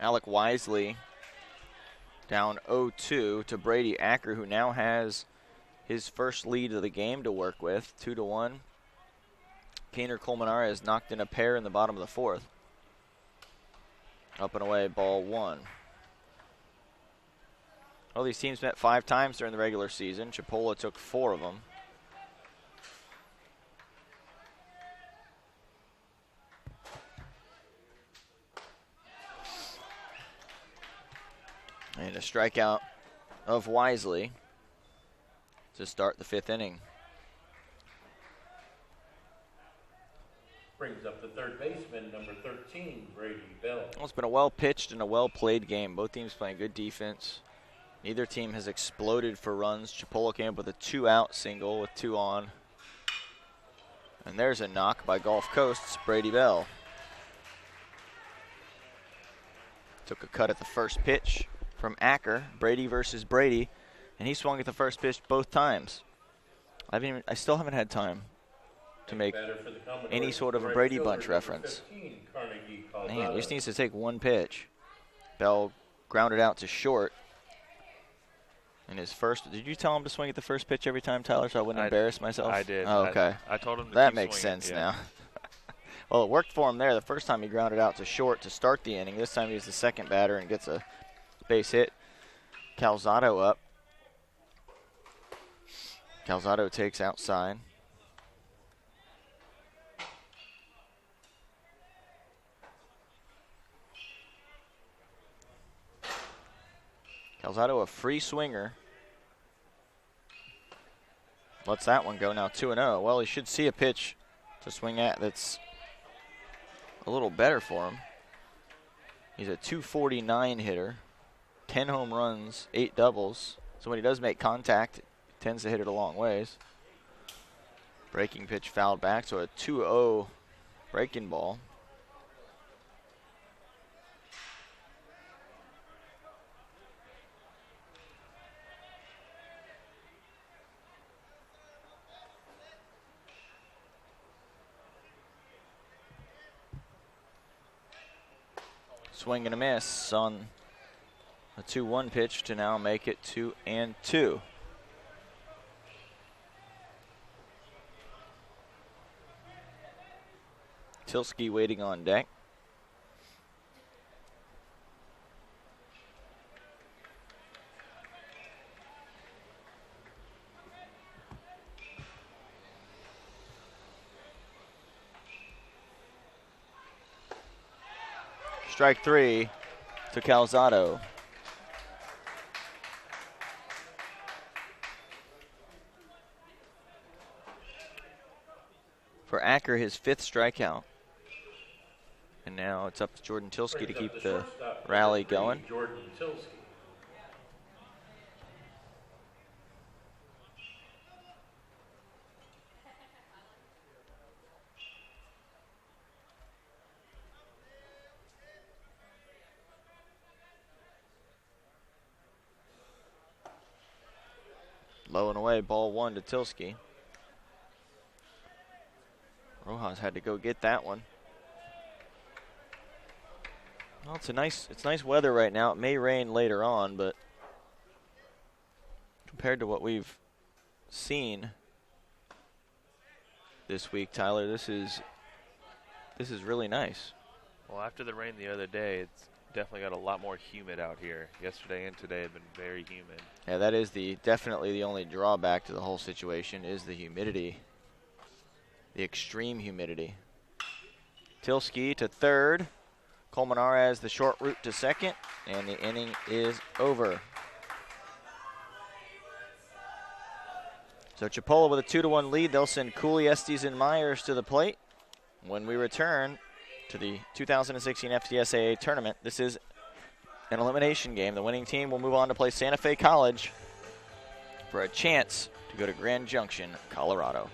Alec Wisely down 0-2 to Brady Acker, who now has his first lead of the game to work with, 2-1. Kaner Colmenares knocked in a pair in the bottom of the 4th. Up and away, ball 1. Well, these teams met 5 times during the regular season. Chipola took 4 of them. And a strikeout of Wisely to start the 5th inning. Brings up the third baseman, number 13, Brady Bell. Well, it's been a well-pitched and a well-played game. Both teams playing good defense. Neither team has exploded for runs. Chipola came up with a 2-out single with 2 on. And there's a knock by Gulf Coast's Brady Bell. Took a cut at the first pitch from Acker. Brady versus Brady. And he swung at the first pitch both times. I still haven't had time to make any sort of a Brady Bunch reference. 15, Man, he just needs to take one pitch. Bell grounded out to short. In his first, did you tell him to swing at the first pitch every time, Tyler, so I wouldn't embarrass myself? I did. Oh, okay. I told him to that keep makes swinging, sense yeah. now. Well, it worked for him there. The first time he grounded out to short to start the inning. This time he's the second batter and gets a base hit. Calzado up. Calzado takes outside. Calzado a free swinger. Lets that one go now 2-0. Well, he should see a pitch to swing at that's a little better for him. He's a 249 hitter, 10 home runs, 8 doubles. So when he does make contact, he tends to hit it a long ways. Breaking pitch fouled back, so a 2-0 breaking ball. Swing and a miss on a 2-1 pitch to now make it 2-2. Tilsky waiting on deck. Strike 3 to Calzado. For Acker, his 5th strikeout. And now it's up to Jordan Tilsky to keep the rally going. Jordan Tilsky. Low and away, ball 1 to Tilsky. Rojas had to go get that one. Well, it's nice weather right now. It may rain later on, but compared to what we've seen this week, Tyler, this is really nice. Well, after the rain the other day, it's definitely got a lot more humid out here. Yesterday and today have been very humid. Yeah, that is definitely the only drawback to the whole situation is the humidity, the extreme humidity. Tilsky to third. Colmenares the short route to second, and the inning is over. So Chipola with a 2-1 lead. They'll send Cooley, Estes, and Myers to the plate. When we return to the 2016 FCSAA tournament, this is an elimination game. The winning team will move on to play Santa Fe College for a chance to go to Grand Junction, Colorado.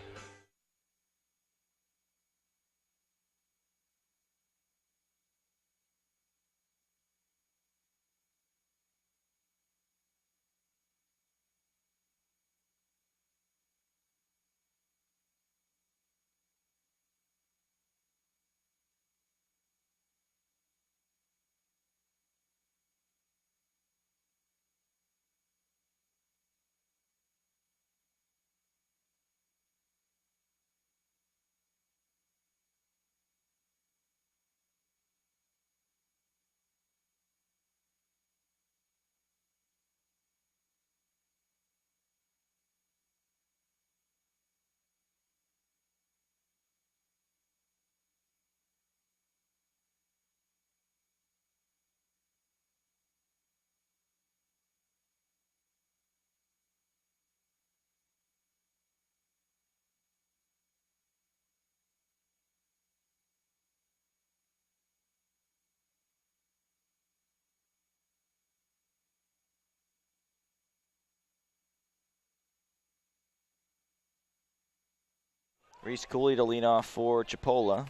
Reese Cooley to lead off for Chipola.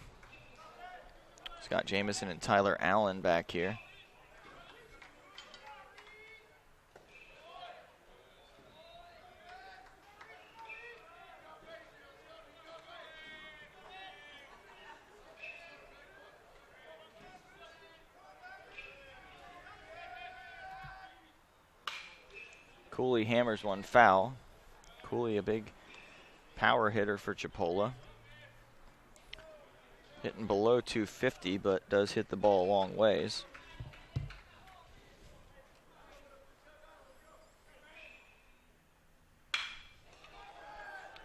Scott Jamison and Tyler Allen back here. Cooley hammers one foul. Cooley, a big power hitter for Chipola. Hitting below 250, but does hit the ball a long ways.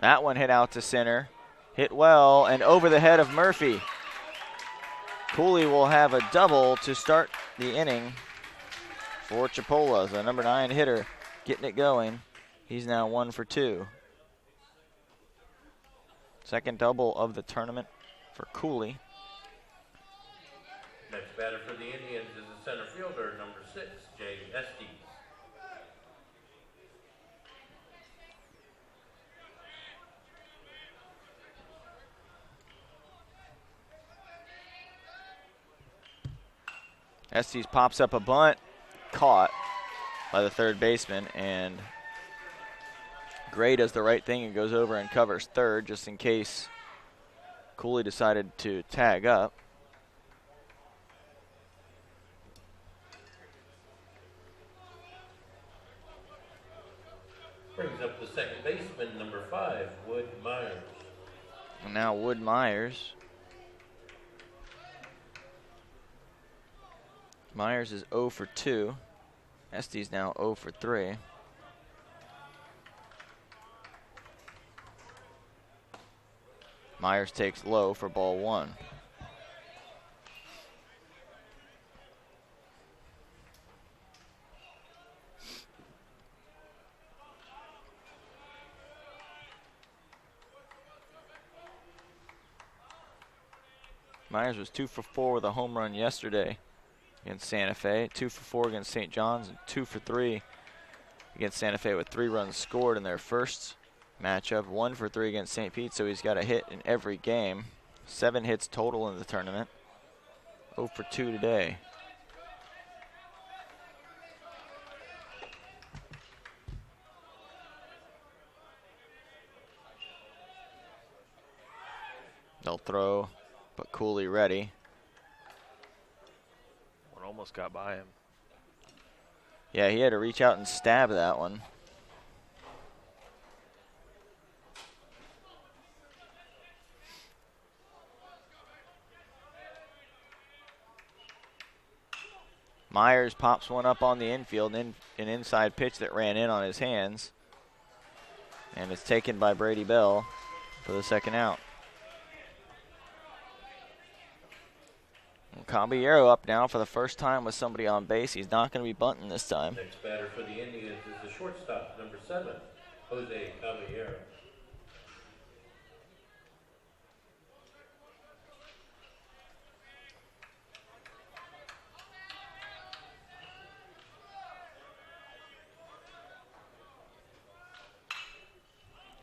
That one hit out to center. Hit well and over the head of Murphy. Cooley will have a double to start the inning for Chipola. The number 9 hitter getting it going. He's now 1 for 2. Second double of the tournament for Cooley. Next batter for the Indians is the center fielder, number 6, Jay Estes. Estes pops up a bunt, caught by the third baseman, and Gray does the right thing and goes over and covers third just in case Cooley decided to tag up. Brings up the second baseman, number 5, Wood Myers. And now Wood Myers. Myers is 0 for 2. Estes now 0 for 3. Myers takes low for ball 1. Myers was 2 for 4 with a home run yesterday against Santa Fe, 2 for 4 against St. John's, and 2 for 3 against Santa Fe with 3 runs scored in their first matchup, 1 for 3 against St. Pete, so he's got a hit in every game. 7 hits total in the tournament. 0 for 2 today. They'll throw, but Cooley ready. One almost got by him. Yeah, he had to reach out and stab that one. Myers pops one up on the infield, an inside pitch that ran in on his hands. And it's taken by Brady Bell for the second out. And Caballero up now for the first time with somebody on base. He's not going to be bunting this time. Next batter for the Indians is the shortstop, number 7, Jose Caballero.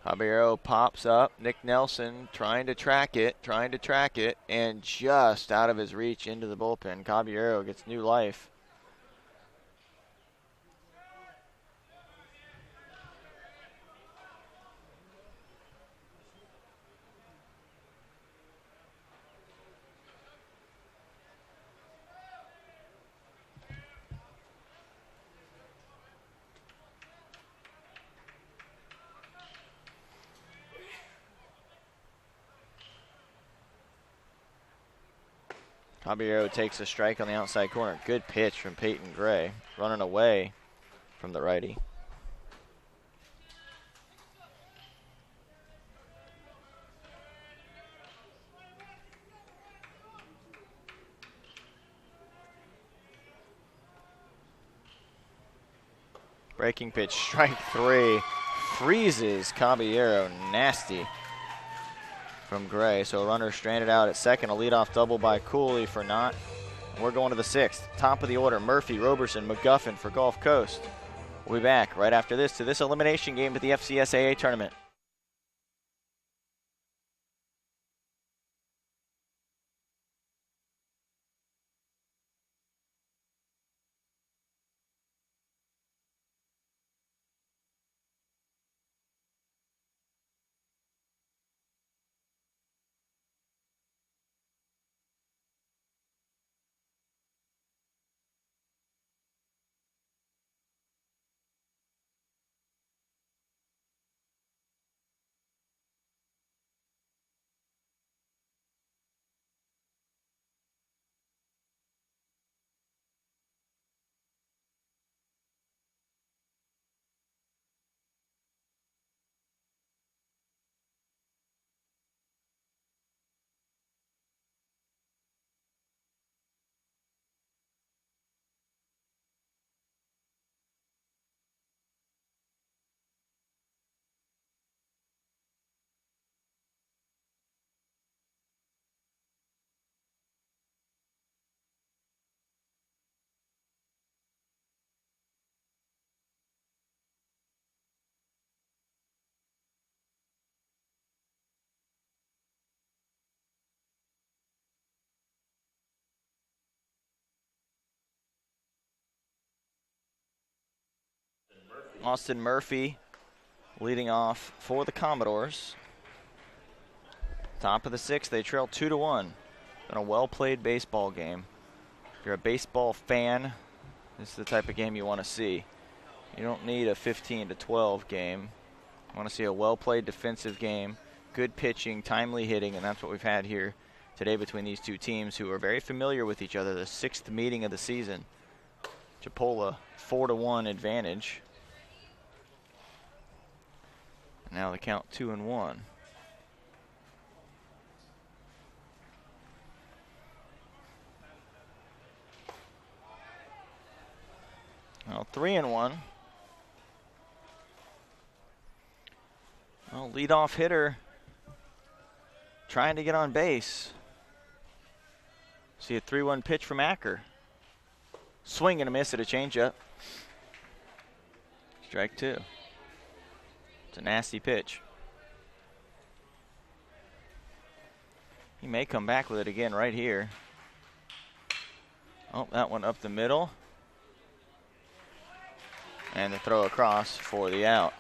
Caballero pops up. Nick Nelson trying to track it, and just out of his reach into the bullpen. Caballero gets new life. Caballero takes a strike on the outside corner. Good pitch from Peyton Gray, running away from the righty. Breaking pitch, strike 3. Freezes Caballero, nasty from Gray. So a runner stranded out at second. A leadoff double by Cooley for Knott. We're going to the 6th. Top of the order, Murphy, Roberson, McGuffin for Gulf Coast. We'll be back right after this to this elimination game to the FCSAA tournament. Austin Murphy leading off for the Commodores. Top of the sixth, they trail 2-1 in a well-played baseball game. If you're a baseball fan, this is the type of game you want to see. You don't need a 15-12 game. You want to see a well-played defensive game, good pitching, timely hitting, and that's what we've had here today between these two teams who are very familiar with each other. The sixth meeting of the season. Chipola 4-1 advantage. Now the count 2-1. Well, 3-1. Well, leadoff hitter trying to get on base. See a 3-1 pitch from Acker. Swing and a miss at a changeup. Strike two. It's a nasty pitch. He may come back with it again right here. Oh, that one up the middle. And the throw across for the out.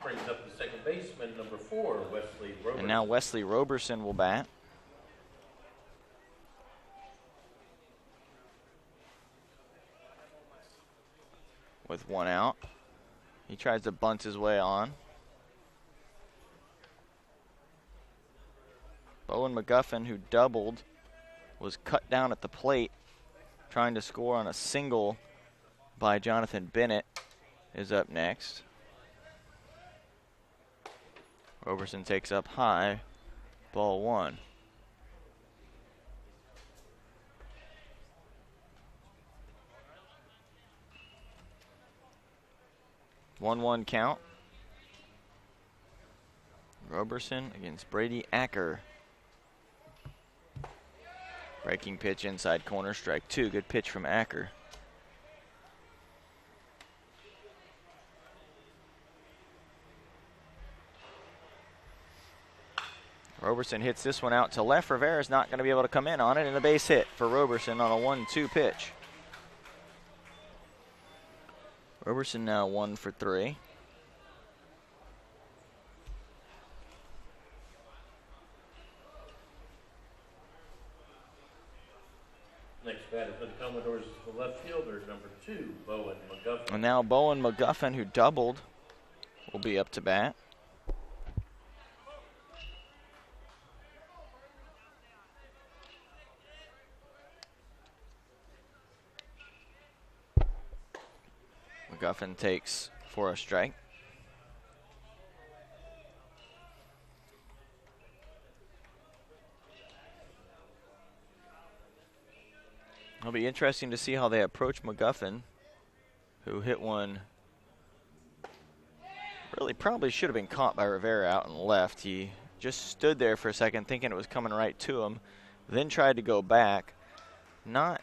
Brings up the second baseman, number 4, Wesley Robertson. And now Wesley Robertson will bat. With one out. He tries to bunt his way on. Bowen McGuffin, who doubled, was cut down at the plate trying to score on a single by Jonathan Bennett, is up next. Robertson takes up high, ball one. One count. Robertson against Brady Acker. Breaking pitch inside corner, strike two. Good pitch from Acker. Robertson hits this one out to left. Rivera's not going to be able to come in on it, and a base hit for Robertson on a 1-2 pitch. Robertson now 1 for 3. Next batter for the Commodores is the left fielder, number 2, Bowen McGuffin. And now Bowen McGuffin, who doubled, will be up to bat. McGuffin takes for a strike. It'll be interesting to see how they approach McGuffin, who hit one. Really probably should have been caught by Rivera out and left. He just stood there for a second thinking it was coming right to him, then tried to go back. Not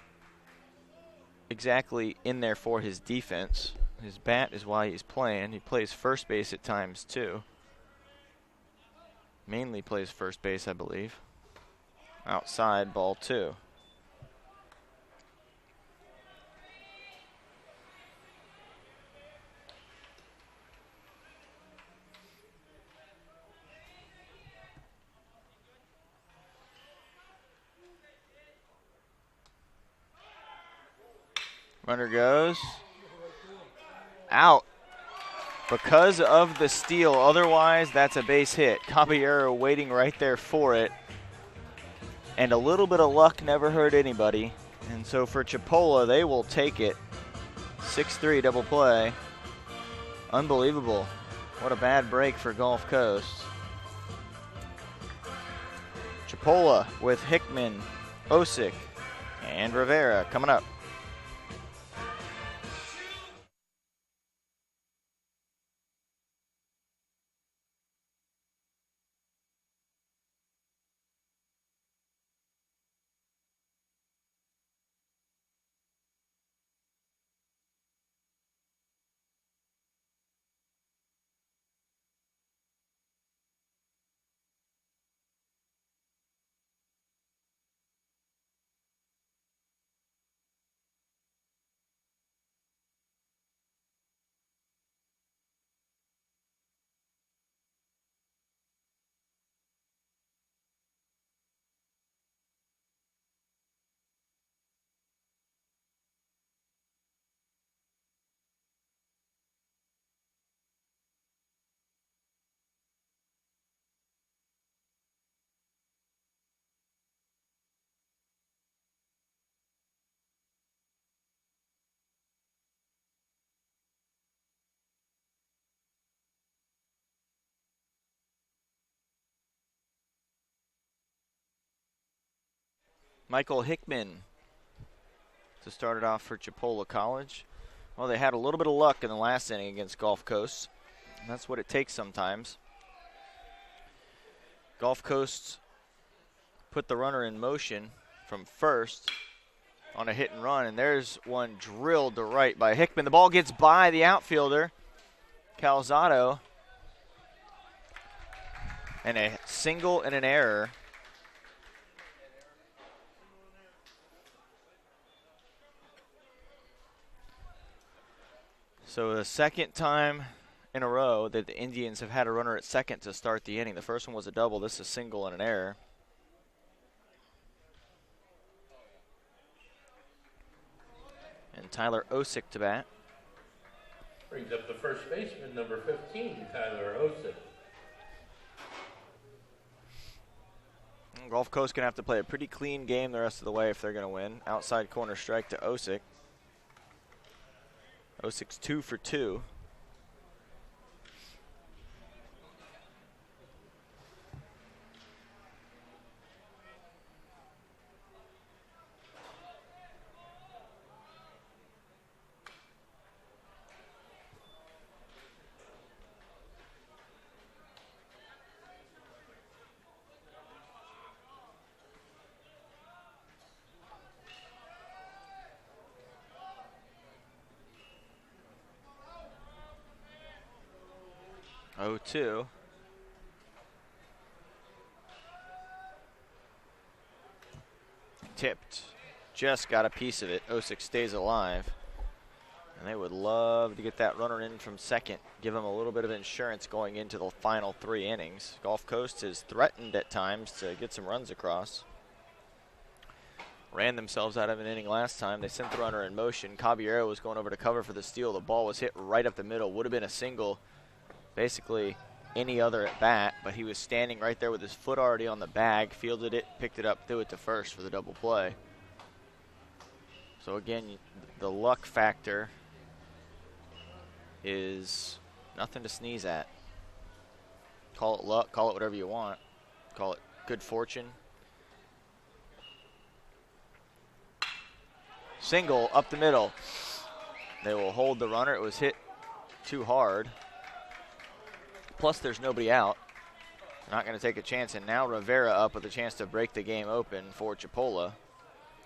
exactly in there for his defense. His bat is why he's playing. He plays first base at times too. Mainly plays first base, I believe. Outside, ball two. Runner goes out because of the steal. Otherwise, that's a base hit. Caballero waiting right there for it. And a little bit of luck never hurt anybody. And so for Chipola, they will take it. 6-3 double play. Unbelievable. What a bad break for Gulf Coast. Chipola with Hickman, Osick, and Rivera coming up. Michael Hickman to start it off for Chipola College. Well, they had a little bit of luck in the last inning against Gulf Coast. And that's what it takes sometimes. Gulf Coast put the runner in motion from first on a hit and run, and there's one drilled to right by Hickman. The ball gets by the outfielder, Calzado, and a single and an error. So the second time in a row that the Indians have had a runner at second to start the inning. The first one was a double. This is a single and an error. And Tyler Osick to bat. Brings up the first baseman, number 15, Tyler Osick. Gulf Coast going to have to play a pretty clean game the rest of the way if they're going to win. Outside corner strike to Osick. Osick's 2 for 2. Oh, 2. Tipped. Just got a piece of it. Osick stays alive. And they would love to get that runner in from second. Give them a little bit of insurance going into the final 3 innings. Gulf Coast has threatened at times to get some runs across. Ran themselves out of an inning last time. They sent the runner in motion. Caballero was going over to cover for the steal. The ball was hit right up the middle. Would have been a single. Basically any other at bat, but he was standing right there with his foot already on the bag, fielded it, picked it up, threw it to first for the double play. So again, the luck factor is nothing to sneeze at. Call it luck, call it whatever you want. Call it good fortune. Single up the middle. They will hold the runner. It was hit too hard. Plus, there's nobody out. They're not going to take a chance. And now Rivera up with a chance to break the game open for Chipola.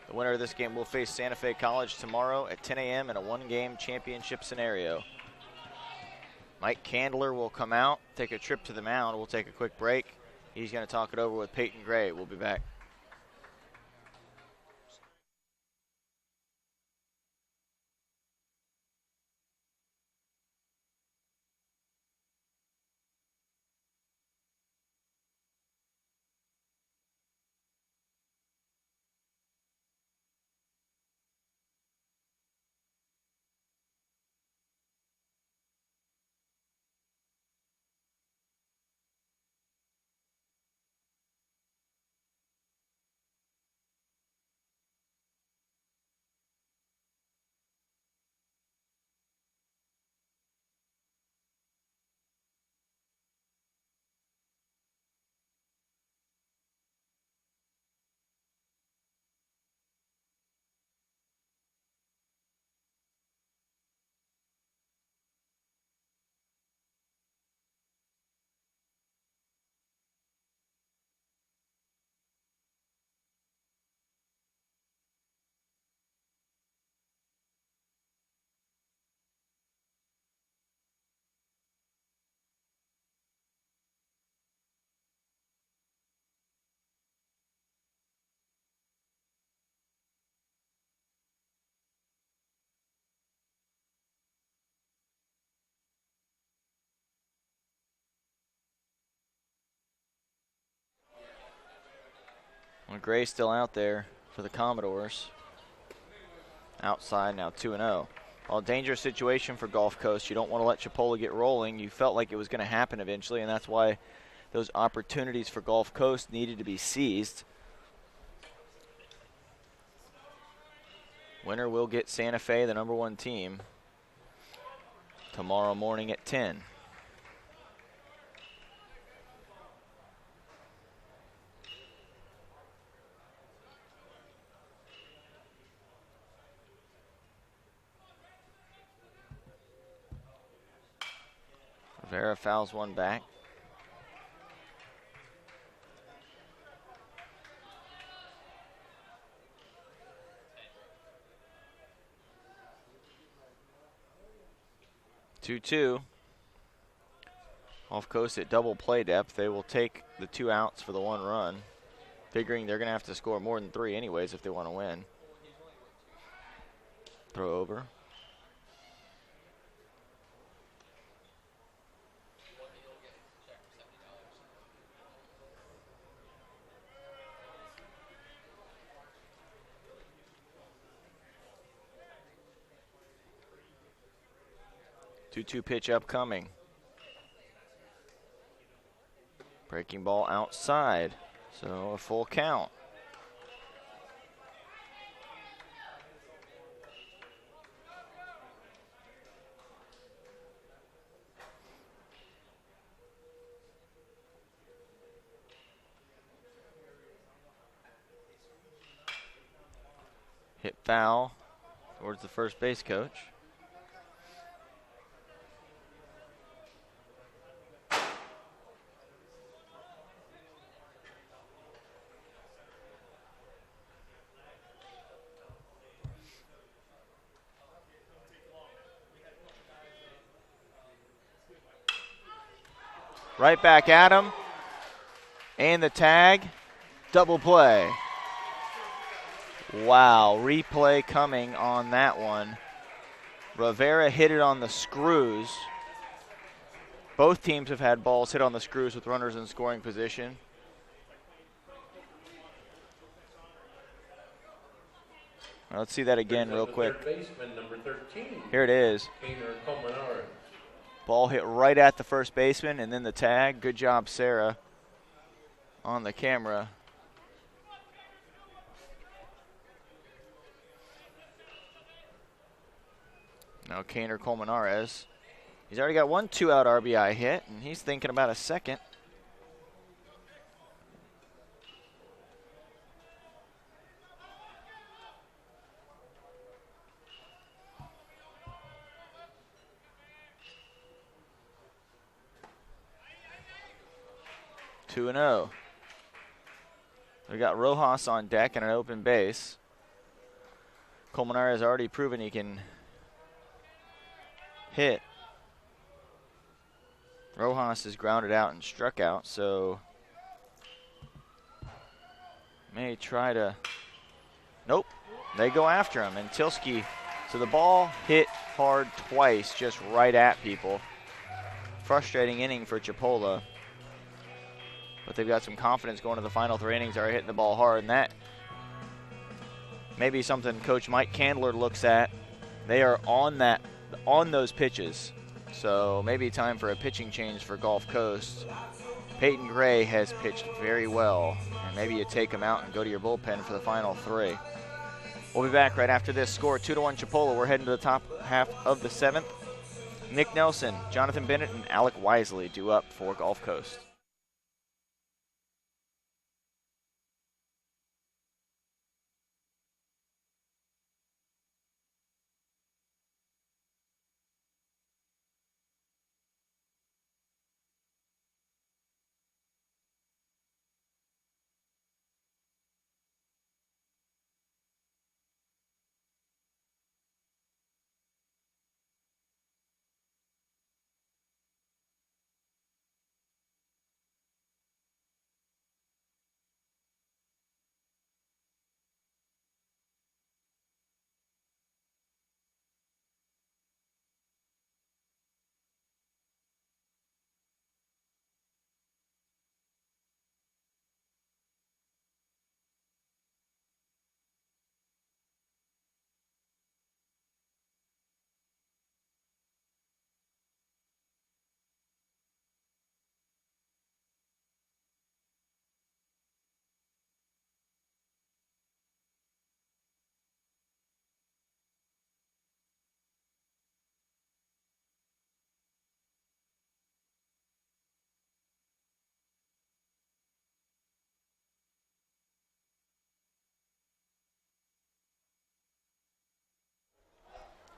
The winner of this game will face Santa Fe College tomorrow at 10 a.m. in a one-game championship scenario. Mike Candler will come out, take a trip to the mound. We'll take a quick break. He's going to talk it over with Peyton Gray. We'll be back. Well, Gray's still out there for the Commodores. Outside now 2-0. Well, dangerous situation for Gulf Coast. You don't want to let Chipola get rolling. You felt like it was going to happen eventually, and that's why those opportunities for Gulf Coast needed to be seized. Winner will get Santa Fe, the #1 team, tomorrow morning at 10. Rivera fouls one back. Two-two. Off coast at double play depth. They will take the 2 outs for the 1 run, figuring they're going to have to score more than 3 anyways if they want to win. Throw over. Two-two pitch upcoming. Breaking ball outside, so a full count. Hit foul towards the first base coach. Right back at him. And the tag. Double play. Wow, replay coming on that one. Rivera hit it on the screws. Both teams have had balls hit on the screws with runners in scoring position. Let's see that again real quick. Baseman, number 13. Here it is. Ball hit right at the first baseman, and then the tag. Good job, Sarah, on the camera. Now Kaner Colmenares. He's already got 1 2-out RBI hit, and he's thinking about a second. Two and 0. We got Rojas on deck and an open base. Colmenares has already proven he can hit. Rojas is grounded out and struck out, so may try to. Nope, they go after him, and Tilsky. So the ball hit hard twice, just right at people. Frustrating inning for Chipola, but they've got some confidence going to the final 3 innings. Are hitting the ball hard, and that may be something Coach Mike Candler looks at. They are on those pitches. So maybe time for a pitching change for Gulf Coast. Peyton Gray has pitched very well, and maybe you take him out and go to your bullpen for the final 3. We'll be back right after this. Score 2-1 Chipola. We're heading to the top half of the 7th. Nick Nelson, Jonathan Bennett, and Alec Wisely due up for Gulf Coast.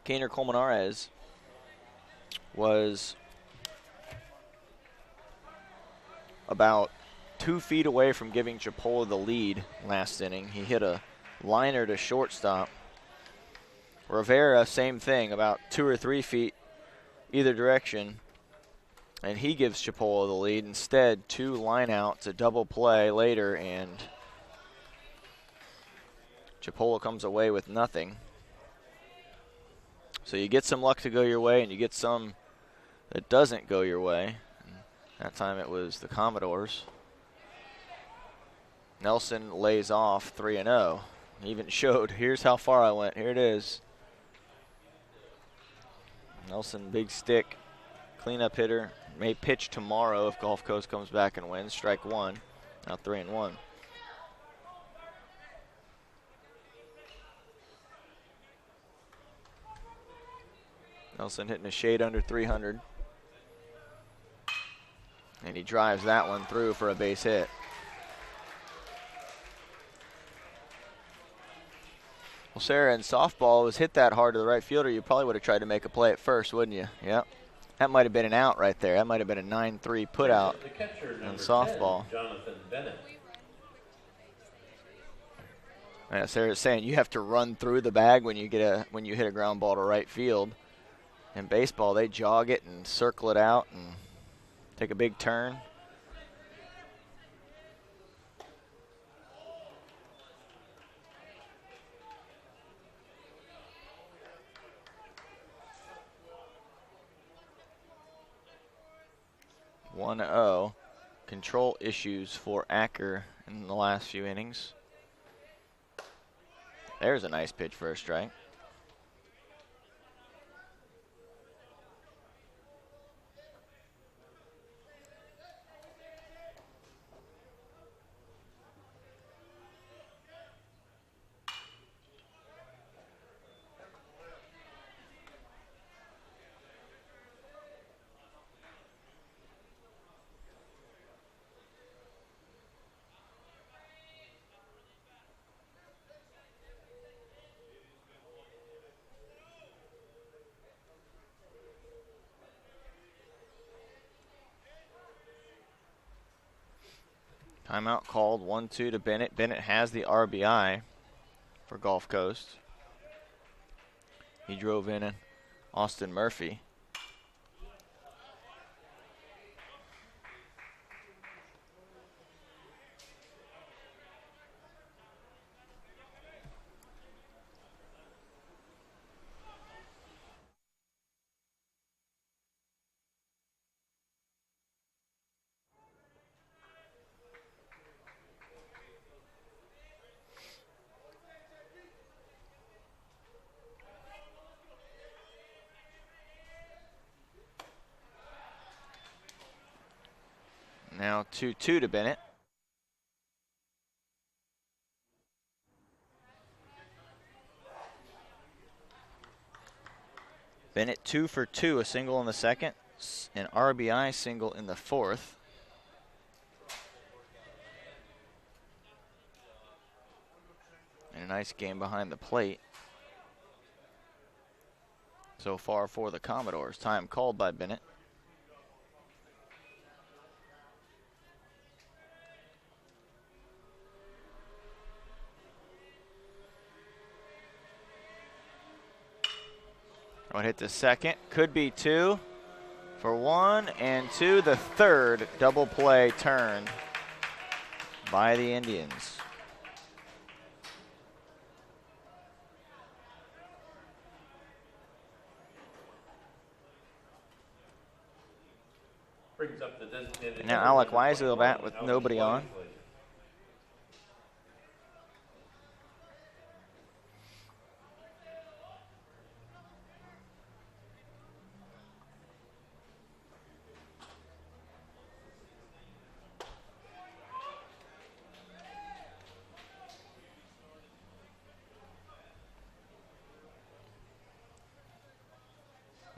Kaner Colmenares was about 2 feet away from giving Chipola the lead last inning. He hit a liner to shortstop. Rivera, same thing, about 2 or 3 feet either direction, and he gives Chipola the lead. Instead, 2 lineouts, a double play later, and Chipola comes away with nothing. So you get some luck to go your way, and you get some that doesn't go your way. And that time it was the Commodores. Nelson lays off 3-0. He even showed, here's how far I went. Here it is. Nelson, big stick, cleanup hitter. May pitch tomorrow if Gulf Coast comes back and wins. Strike 1. Now 3-1. Nelson hitting a shade under 300. And he drives that one through for a base hit. Well, Sarah, in softball, was hit that hard to the right fielder, you probably would have tried to make a play at first, wouldn't you? Yep. That might have been an out right there. That might have been a 9-3 put out in softball. 10, Jonathan Bennett. Yeah, Sarah's saying you have to run through the bag when you hit a ground ball to right field. In baseball, they jog it and circle it out and take a big turn. Control issues for Acker in the last few innings. There's a nice pitch for a strike. Timeout called, 1-2 to Bennett. Bennett has the RBI for Gulf Coast. He drove in Austin Murphy. Now 2-2 to Bennett. Bennett 2 for 2, a single in the second, an RBI single in the fourth. And a nice game behind the plate so far for the Commodores. Time called by Bennett. One hit the second, could be 2 for 1 and 2. The third double play turned by the Indians. Brings up the designated. Now Alec Wisely will bat with nobody on.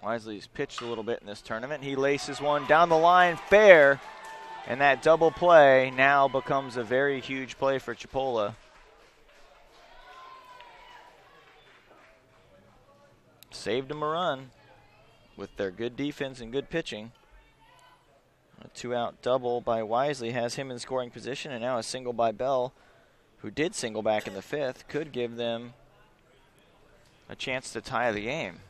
Wisely's pitched a little bit in this tournament. He laces one down the line, fair, and that double play now becomes a very huge play for Chipola. Saved him a run with their good defense and good pitching. A 2-out double by Wisely has him in scoring position, and now a single by Bell, who did single back in the 5th, could give them a chance to tie the game.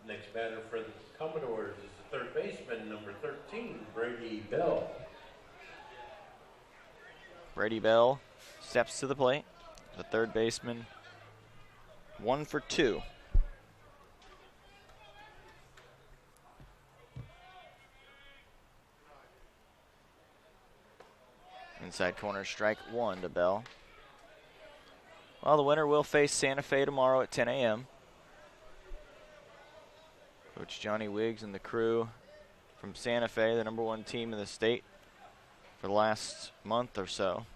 Next batter for the Commodores is the third baseman, number 13, Brady Bell. Brady Bell steps to the plate. The third baseman, 1 for 2. Inside corner, strike 1 to Bell. Well, the winner will face Santa Fe tomorrow at 10 a.m. Coach Johnny Wiggs and the crew from Santa Fe, the #1 team in the state for the last month or so.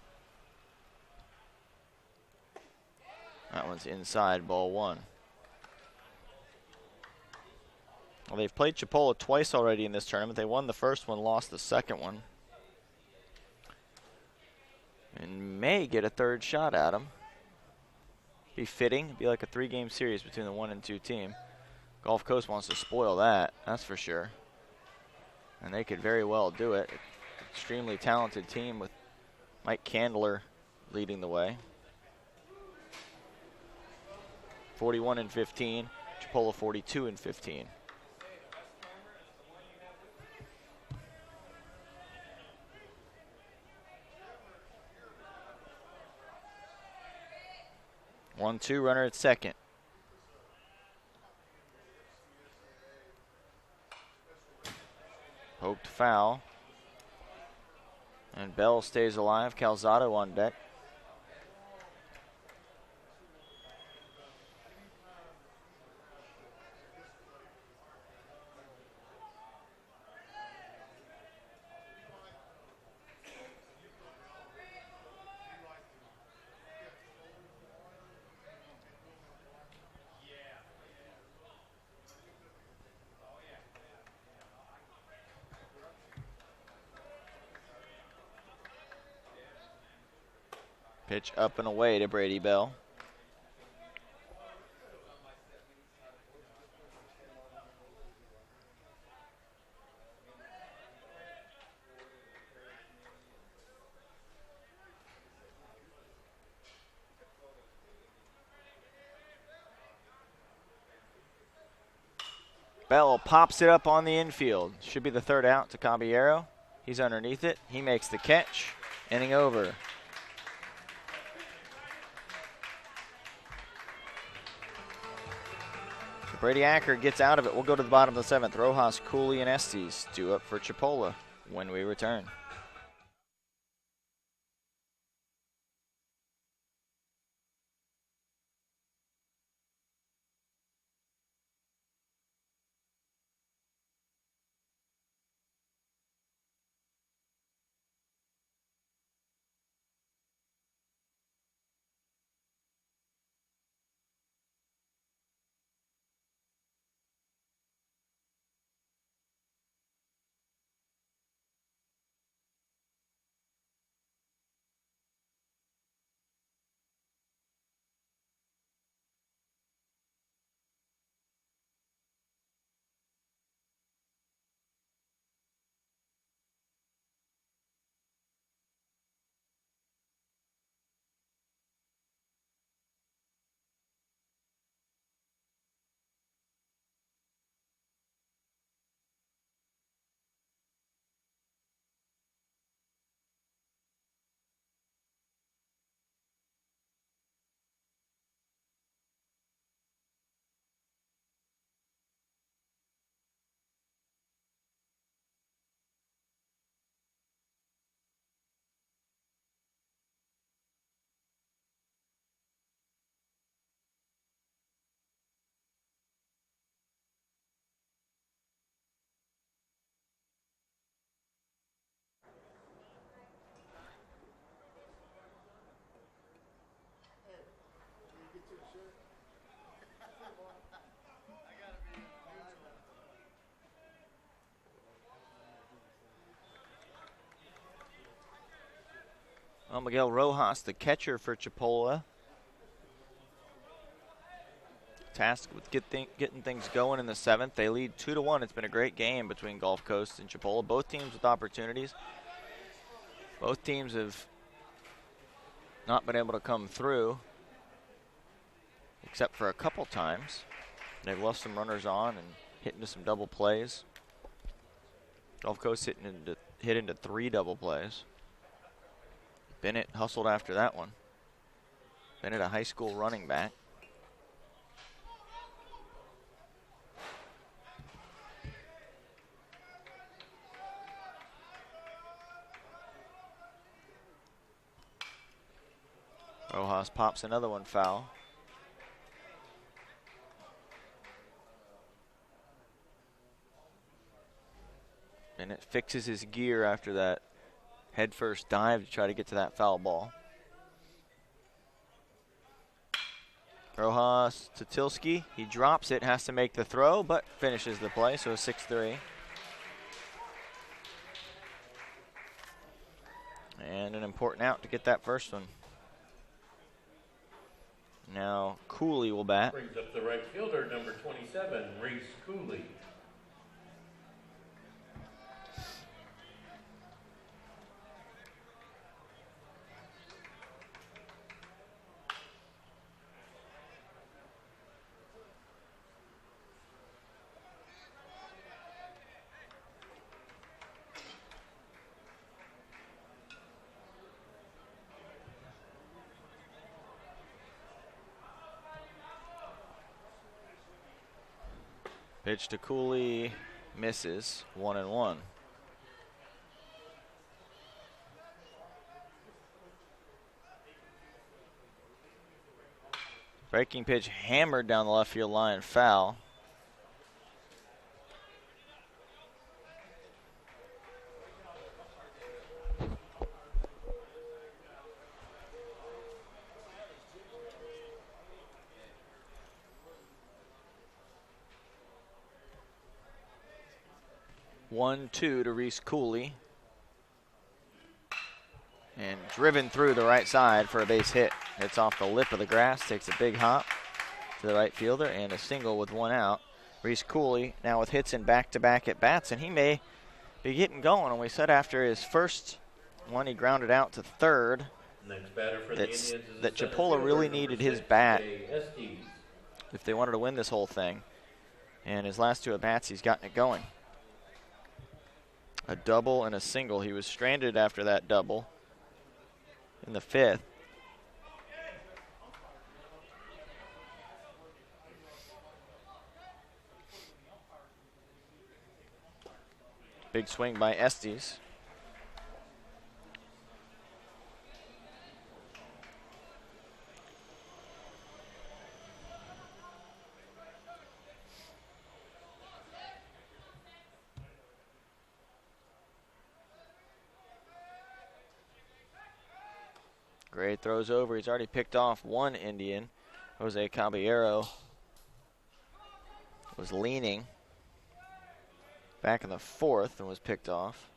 That one's inside, ball 1. Well, they've played Chipola twice already in this tournament. They won the first one, lost the second one. And may get a third shot at them. Be fitting. It'd be like a 3-game series between the 1 and 2 team. Gulf Coast wants to spoil that, that's for sure. And they could very well do it. Extremely talented team with Mike Candler leading the way. 41-15. Chipola 42-15. One-two runner at second. Poked foul. And Bell stays alive. Calzado on deck. Pitch up and away to Brady Bell. Bell pops it up on the infield. Should be the third out to Caballero. He's underneath it. He makes the catch. Inning over. Brady Acker gets out of it. We'll go to the bottom of the 7th. Rojas, Cooley, and Estes due up for Chipola when we return. Well, Miguel Rojas, the catcher for Chipola, tasked with getting things going in the 7th. They lead 2-1. It's been a great game between Gulf Coast and Chipola. Both teams with opportunities. Both teams have not been able to come through, except for a couple times. They've left some runners on and hit into some double plays. Gulf Coast hit into 3 double plays. Bennett hustled after that one. Bennett, a high school running back. Rojas pops another one foul. Bennett fixes his gear after that headfirst dive to try to get to that foul ball. Rojas to Tilsky. He drops it, has to make the throw, but finishes the play, so a 6-3. And an important out to get that first one. Now Cooley will bat. Brings up the right fielder, number 27, Reese Cooley. Pitch to Cooley, misses, 1-1. Breaking pitch hammered down the left field line, foul. One-two to Reese Cooley. And driven through the right side for a base hit. Hits off the lip of the grass, takes a big hop to the right fielder, and a single with one out. Reese Cooley now with hits in back-to-back at bats, and he may be getting going. And we said after his first one, he grounded out to third. Next batter for the Indians is that the center Chipola fielder, really number needed 6, his bat Jay Estes. if they wanted to win this whole thing. And his last 2 at-bats, he's gotten it going. A double and a single. He was stranded after that double in the 5th. Big swing by Estes. Gray throws over. He's already picked off one Indian. Jose Caballero was leaning back in the 4th and was picked off.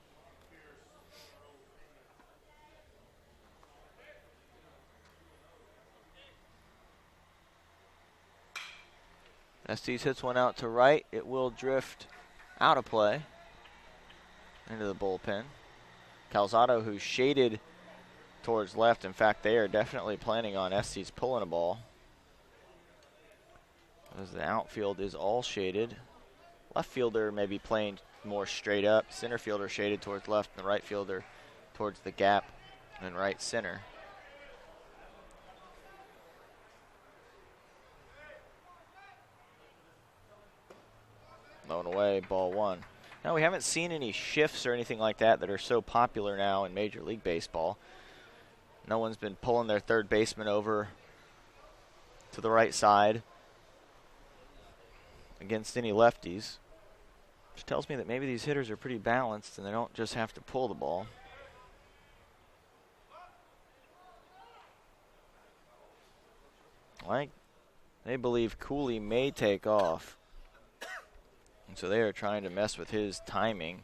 Estes hits one out to right. It will drift out of play into the bullpen. Calzado, who's shaded towards left. In fact, they are definitely planning on Estes pulling a ball, as the outfield is all shaded. Left fielder may be playing more straight up. Center fielder shaded towards left, and the right fielder towards the gap and right center. Blown away, ball 1. Now, we haven't seen any shifts or anything like that are so popular now in Major League Baseball. No one's been pulling their third baseman over to the right side against any lefties, which tells me that maybe these hitters are pretty balanced and they don't just have to pull the ball. They believe Cooley may take off, and so they are trying to mess with his timing.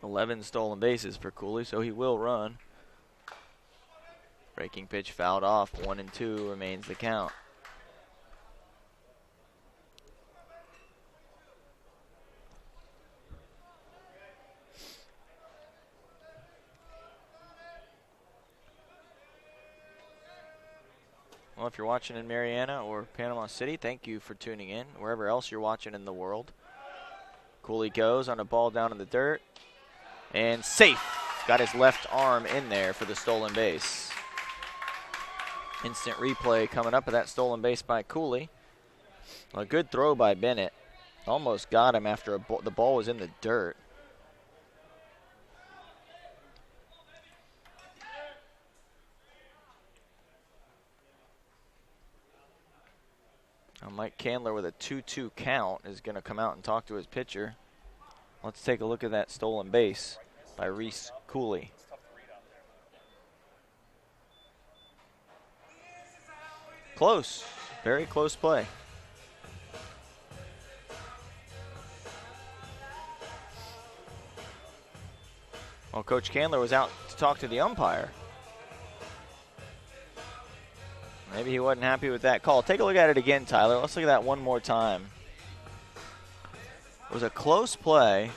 .11 stolen bases for Cooley, so he will run. Breaking pitch fouled off. 1-2 remains the count. Well, if you're watching in Mariana or Panama City, thank you for tuning in. Wherever else you're watching in the world. Cooley goes on a ball down in the dirt. And safe. Got his left arm in there for the stolen base. Instant replay coming up of that stolen base by Cooley. A good throw by Bennett. Almost got him after the ball was in the dirt. Now Mike Candler with a 2-2 count is going to come out and talk to his pitcher. Let's take a look at that stolen base by Reese Cooley. Close. Very close play. Well, Coach Candler was out to talk to the umpire. Maybe he wasn't happy with that call. Take a look at it again, Tyler. Let's look at that one more time. It was a close play.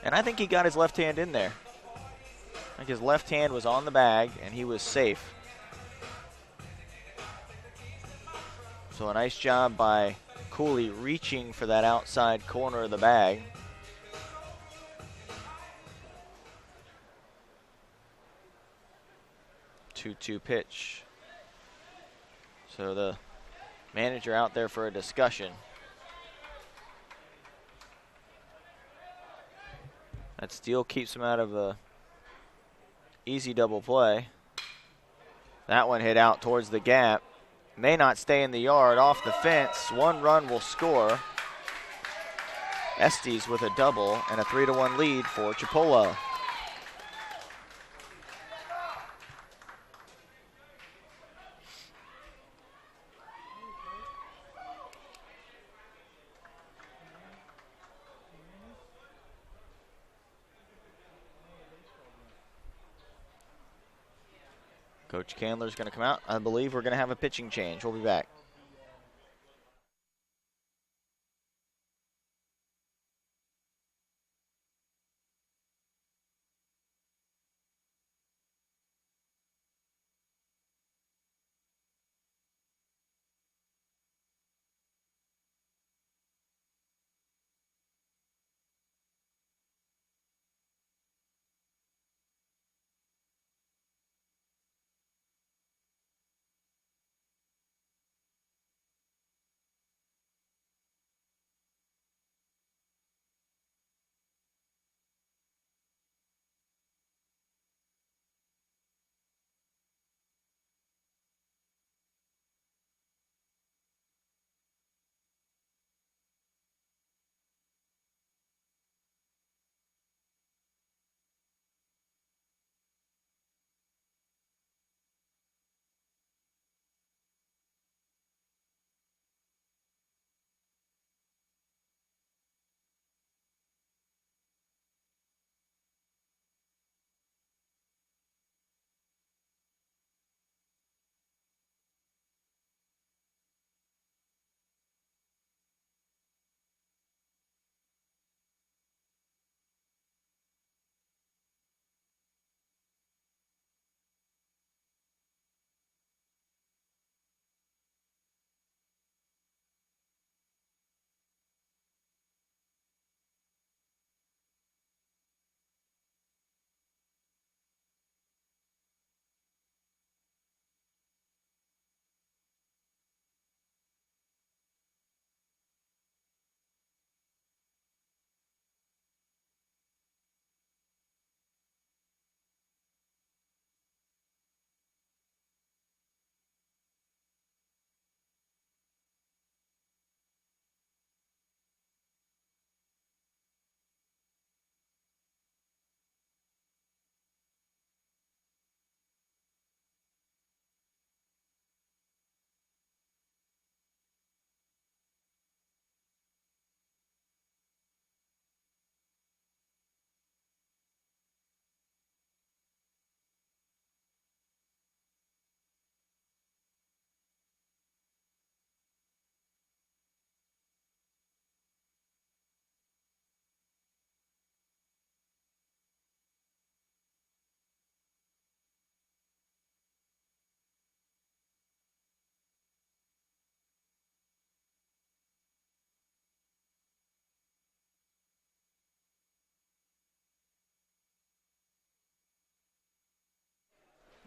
And I think he got his left hand in there. I think his left hand was on the bag, and he was safe. So a nice job by Cooley reaching for that outside corner of the bag. Two-two pitch. So the manager out there for a discussion. That steal keeps him out of a easy double play. That one hit out towards the gap. May not stay in the yard, off the fence. One run will score. Estes with a double and a 3-1 lead for Chipola. Coach Candler's going to come out. I believe we're going to have a pitching change. We'll be back.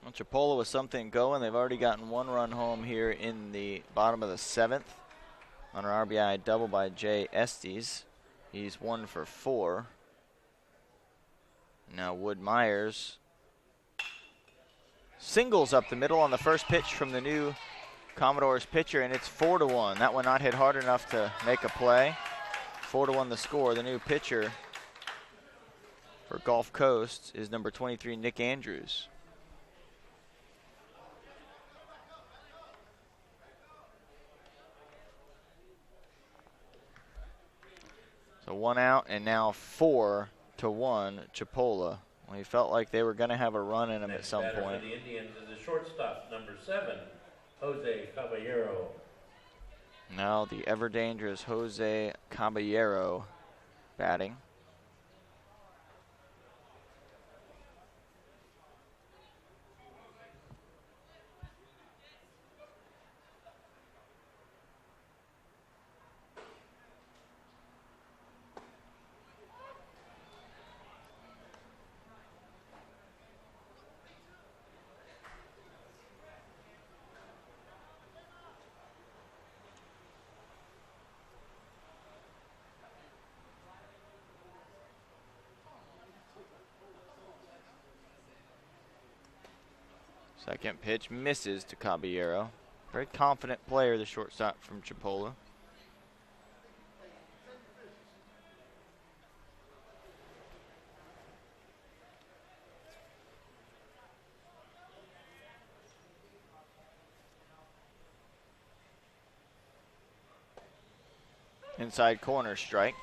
Well, Chipola with something going. They've already gotten 1 run home here in the bottom of the 7th on an RBI double by Jay Estes. He's 1 for 4. Now Wood Myers singles up the middle on the first pitch from the new Commodores pitcher, and it's 4-1. That one not hit hard enough to make a play. 4-1 the score. The new pitcher for Gulf Coast is number 23, Nick Andrews. So 1 out, and now 4-1 Chipola. Well, he felt like they were going to have a run in him at some point. For the Indians is the shortstop, number 7, Jose Caballero. Now the ever dangerous Jose Caballero batting. Second pitch misses to Caballero. Very confident player, the shortstop from Chipola. Inside corner strike.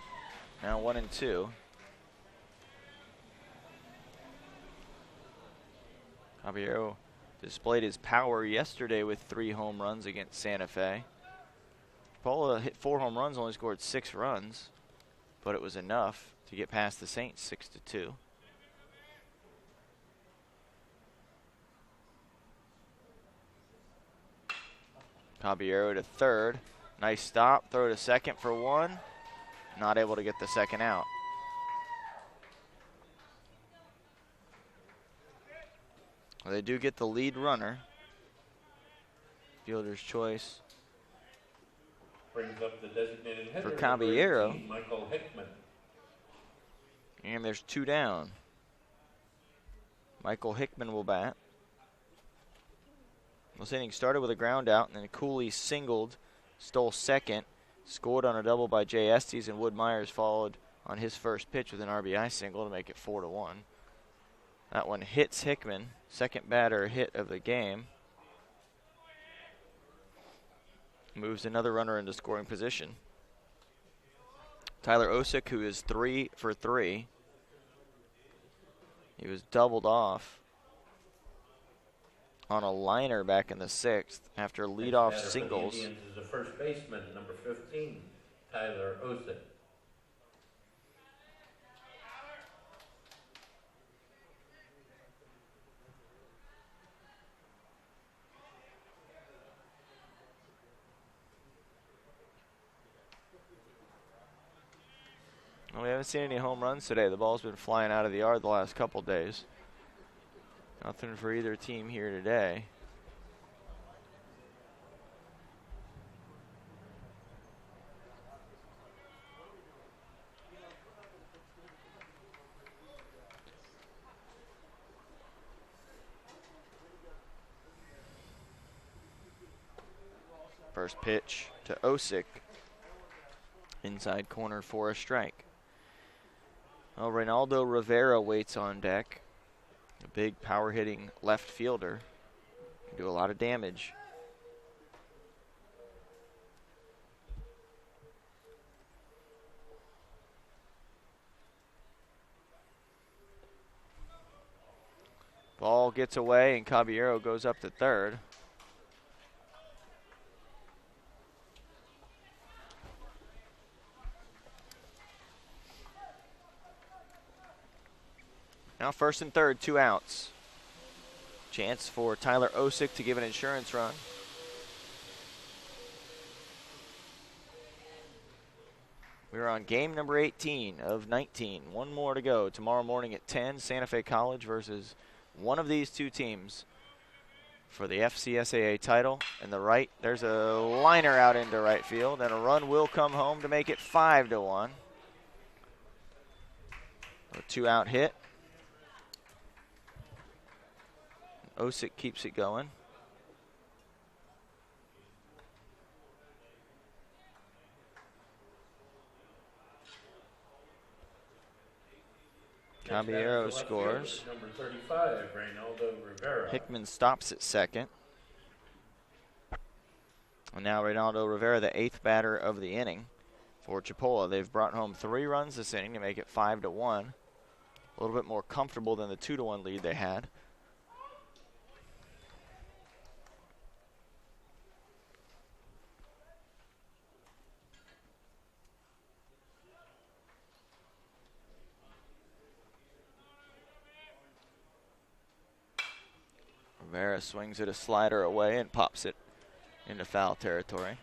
Now 1-2. Caballero displayed his power yesterday with 3 home runs against Santa Fe. Chipola hit 4 home runs, only scored 6 runs, but it was enough to get past the Saints 6-2. Caballero to third. Nice stop. Throw to second for 1. Not able to get the second out. Well, they do get the lead runner. Fielder's choice. Brings up the designated hitter, for Caballero. 18, Michael Hickman. And there's 2 down. Michael Hickman will bat. This inning started with a ground out, and then Cooley singled, stole second, scored on a double by Jay Estes, and Wood Myers followed on his first pitch with an RBI single to make it 4-1. That one hits Hickman, second batter hit of the game. Moves another runner into scoring position. Tyler Osick, who is 3 for 3. He was doubled off on a liner back in the 6th after leadoff singles. For the Indians is the first baseman, number 15, Tyler Osick. Well, we haven't seen any home runs today. The ball's been flying out of the yard the last couple days. Nothing for either team here today. First pitch to Osick. Inside corner for a strike. Well, Reynaldo Rivera waits on deck. A big power-hitting left fielder. Can do a lot of damage. Ball gets away, and Caballero goes up to third. Now 1st and 3rd, 2 outs. Chance for Tyler Osick to give an insurance run. We're on game number 18 of 19. 1 more to go. Tomorrow morning at 10, Santa Fe College versus one of these 2 teams for the FCSAA title. And the right, there's a liner out into right field, and a run will come home to make it 5-1. A 2-out hit. Osick keeps it going. Caballero scores. Number 35, Reynaldo Rivera. Hickman stops at second. And now Reynaldo Rivera, the 8th batter of the inning for Chipola. They've brought home 3 runs this inning to make it 5-1. A little bit more comfortable than the 2-1 lead they had. Rivera swings at a slider away and pops it into foul territory.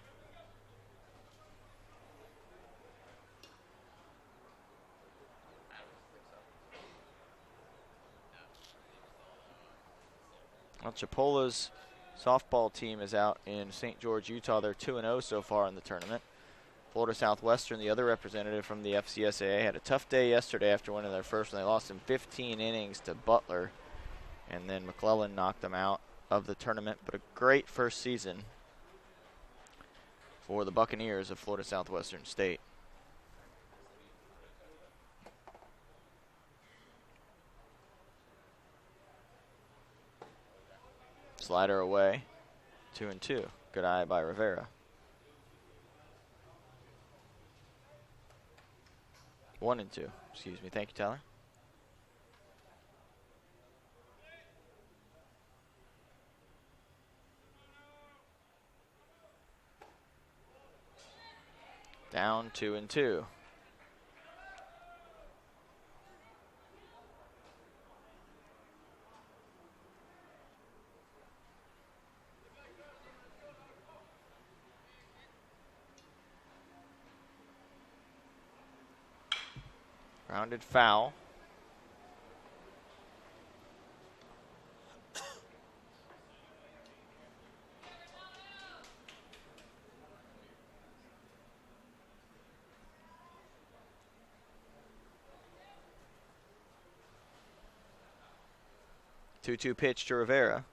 Well, Chipola's softball team is out in St. George, Utah. They're 2-0 so far in the tournament. Florida Southwestern, the other representative from the FCSAA, had a tough day yesterday after winning their first one. They lost in 15 innings to Butler, and then McClellan knocked them out of the tournament. But a great first season for the Buccaneers of Florida Southwestern State. Slider away, 2-2. Good eye by Rivera. 1-2, excuse me. Thank you, Tyler. Down 2-2. Grounded foul. Two-two pitch to Rivera.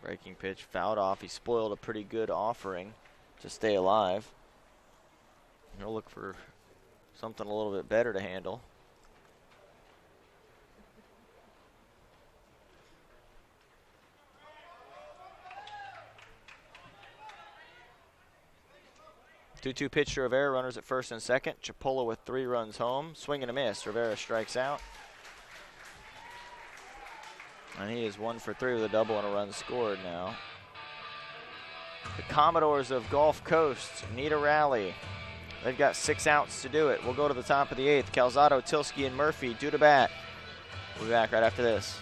Breaking pitch fouled off. He spoiled a pretty good offering to stay alive. He'll look for something a little bit better to handle. Two-two pitch to Rivera. Runners at first and second. Chipola with 3 runs home. Swing and a miss. Rivera strikes out. And he is 1 for 3 with a double and a run scored now. The Commodores of Gulf Coast need a rally. They've got 6 outs to do it. We'll go to the top of the 8th. Calzado, Tilsky, and Murphy due to bat. We'll be back right after this.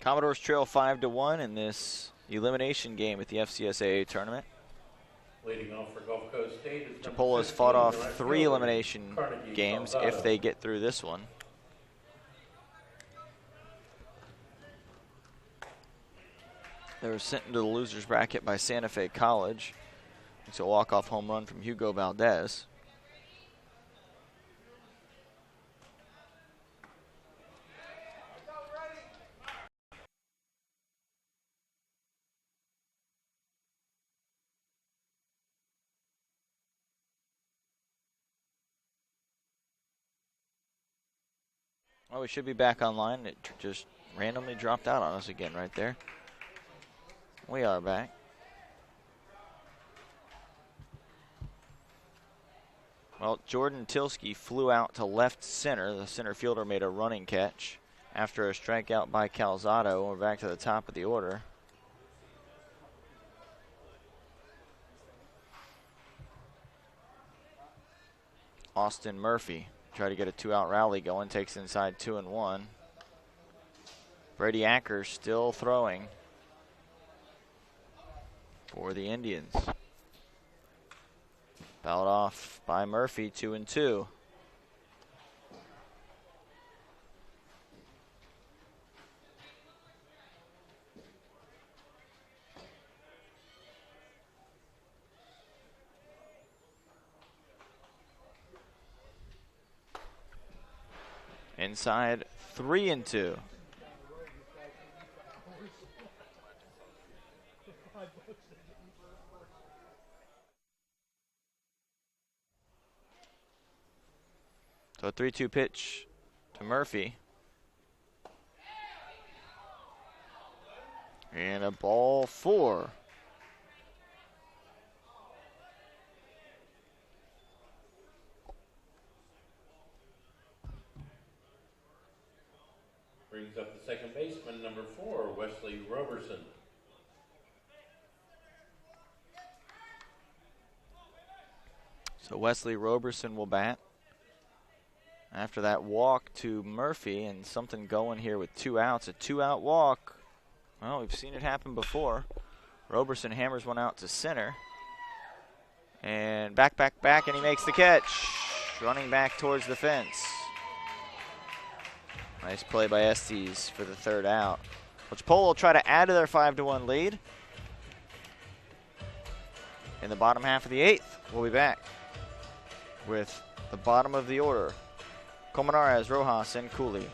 Commodores trail 5-1 in this elimination game at the FCSAA tournament. Leading off for Gulf Coast State is number Chipola has 15, fought the off right 3 fielder, elimination Carnegie games Salgado. if they get through this one. They were sent into the loser's bracket by Santa Fe College. It's a walk-off home run from Hugo Valdez. Well, we should be back online. It just randomly dropped out on us again right there. We are back. Well, Jordan Tilsky flew out to left center. The center fielder made a running catch after a strikeout by Calzado. We're back to the top of the order. Austin Murphy tried to get a 2-out rally going, takes inside 2-1. Brady Ackers still throwing for the Indians. Fouled off by Murphy, 2-2. Inside 3-2. So a 3-2 pitch to Murphy. And a ball 4. Brings up the second baseman, number 4, Wesley Roberson. So Wesley Roberson will bat. After that walk to Murphy and something going here with 2 outs. A 2-out walk. Well, we've seen it happen before. Roberson hammers one out to center. And back, and he makes the catch. Running back towards the fence. Nice play by Estes for the 3rd out. Well, Chipola will try to add to their 5-1 lead. In the bottom half of the 8th, we'll be back with the bottom of the order. Colmenares, Rojas, and Cooley.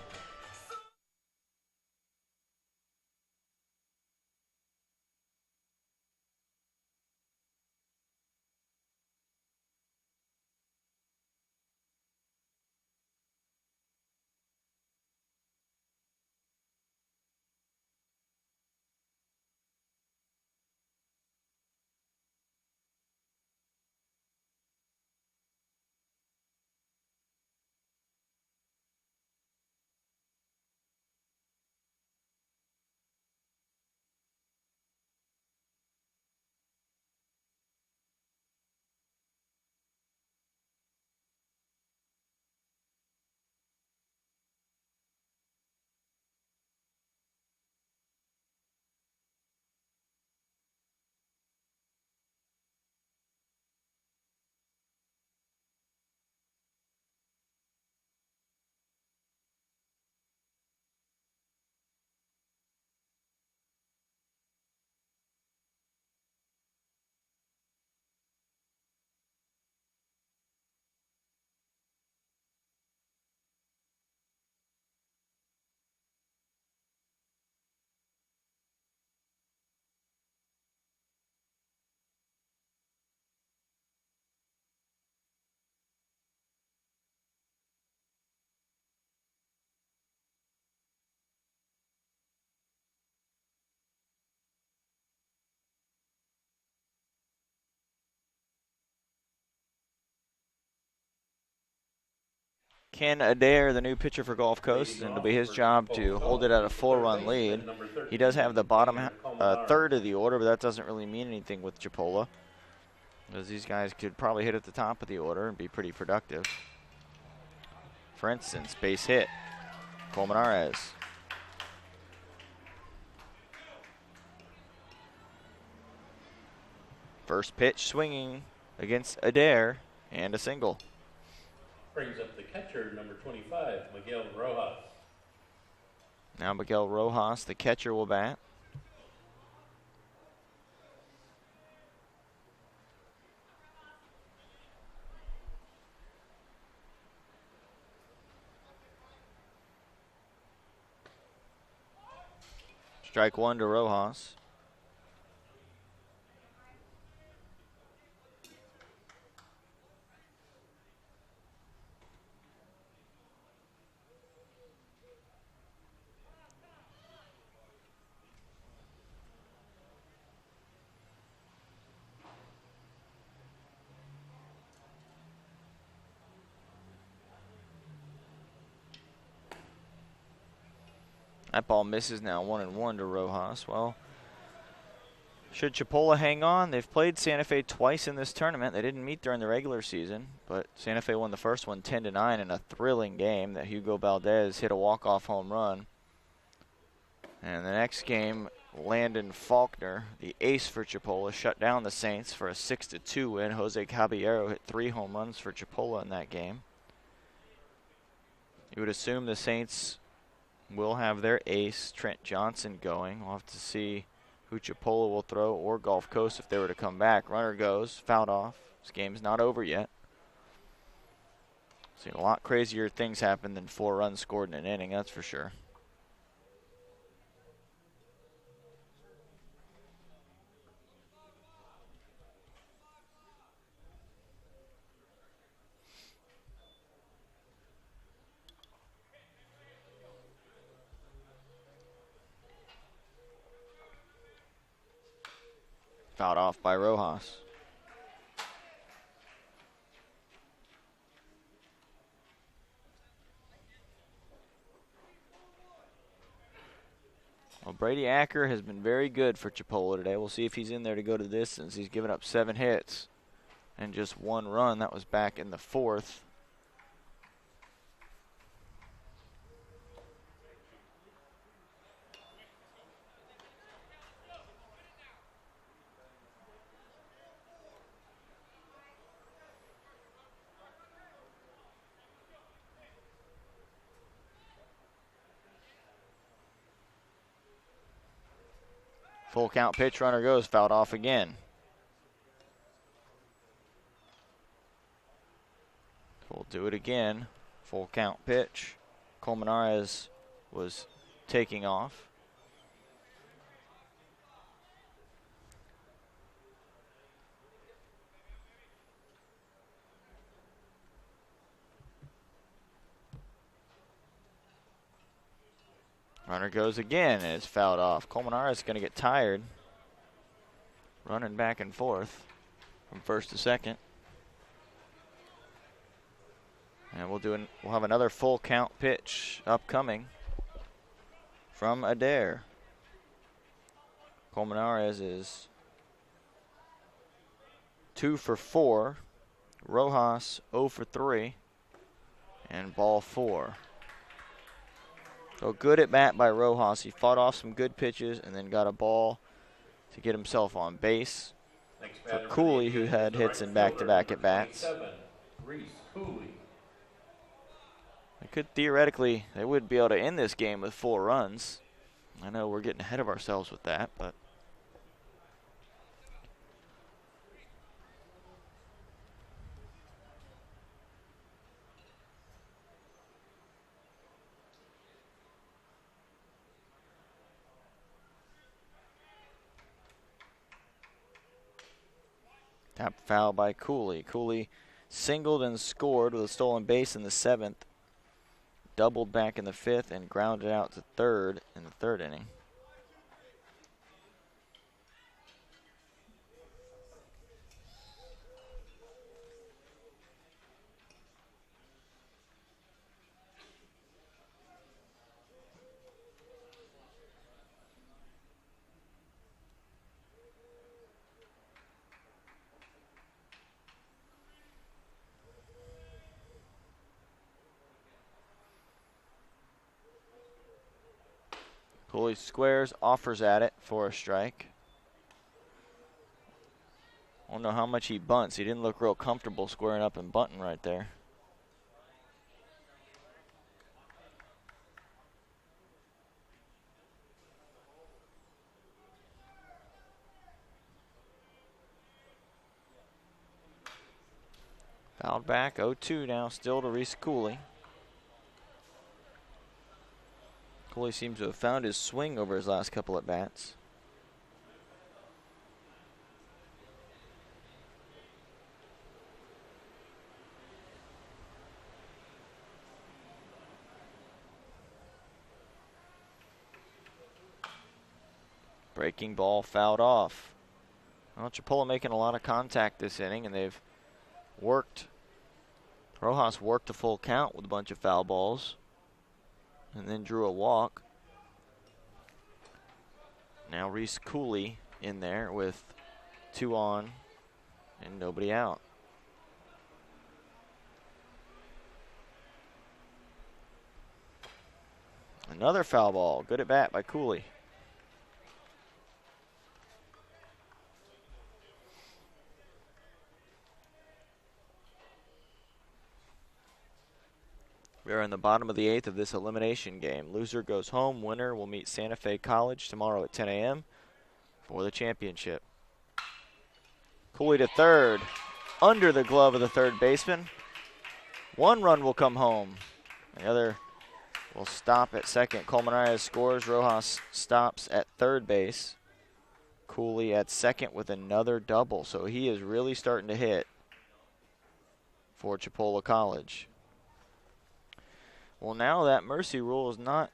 Ken Adair, the new pitcher for Gulf Coast, and it'll be his job to hold it at a 4-run lead. He does have the bottom 3rd of the order, but that doesn't really mean anything with Chipola, because these guys could probably hit at the top of the order and be pretty productive. For instance, base hit, Colmenares. First pitch swinging against Adair and a single. Brings up the catcher, number 25, Miguel Rojas. Now Miguel Rojas, the catcher, will bat. Strike one to Rojas. That ball misses now, 1-1 to Rojas. Well, should Chipola hang on? They've played Santa Fe twice in this tournament. They didn't meet during the regular season, but Santa Fe won the first one 10-9 in a thrilling game that Hugo Valdez hit a walk-off home run. And the next game, Landon Faulkner, the ace for Chipola, shut down the Saints for a 6-2 win. Jose Caballero hit 3 home runs for Chipola in that game. You would assume the Saints will have their ace, Trent Johnson, going. We'll have to see who Chipola will throw, or Gulf Coast if they were to come back. Runner goes, fouled off. This game's not over yet. Seen a lot crazier things happen than 4 runs scored in an inning, that's for sure. Fouled off by Rojas. Well, Brady Acker has been very good for Chipola today. We'll see if he's in there to go to the distance. He's given up 7 hits and just 1 run. That was back in the 4th. Full count pitch, runner goes, fouled off again. We'll do it again. Full count pitch. Colmenares was taking off. Runner goes again and it's fouled off. Colmenares is going to get tired. Running back and forth from first to second. And we'll have another full count pitch upcoming from Adair. Colmenares is 2 for 4. Rojas 0 for 3. And ball 4. So good at bat by Rojas. He fought off some good pitches and then got a ball to get himself on base. For Cooley, who had hits in back-to-back at bats. They would be able to end this game with 4 runs. I know we're getting ahead of ourselves with that, but tap foul by Cooley. Cooley singled and scored with a stolen base in the 7th. Doubled back in the 5th and grounded out to third in the 3rd inning. Cooley squares, offers at it for a strike. I don't know how much he bunts. He didn't look real comfortable squaring up and bunting right there. Fouled back, 0-2 now, still to Reese Cooley. Cooley seems to have found his swing over his last couple at bats. Breaking ball fouled off. Well, Chipola making a lot of contact this inning, and they've worked. Rojas worked a full count with a bunch of foul balls and then drew a walk. Now Reese Cooley in there with 2 on and nobody out. Another foul ball. Good at bat by Cooley. We are in the bottom of the 8th of this elimination game. Loser goes home. Winner will meet Santa Fe College tomorrow at 10 a.m. for the championship. Cooley to third. Under the glove of the third baseman. 1 run will come home. The other will stop at second. Colmenares scores. Rojas stops at third base. Cooley at second with another double. So he is really starting to hit for Chipola College. Well, now that mercy rule is not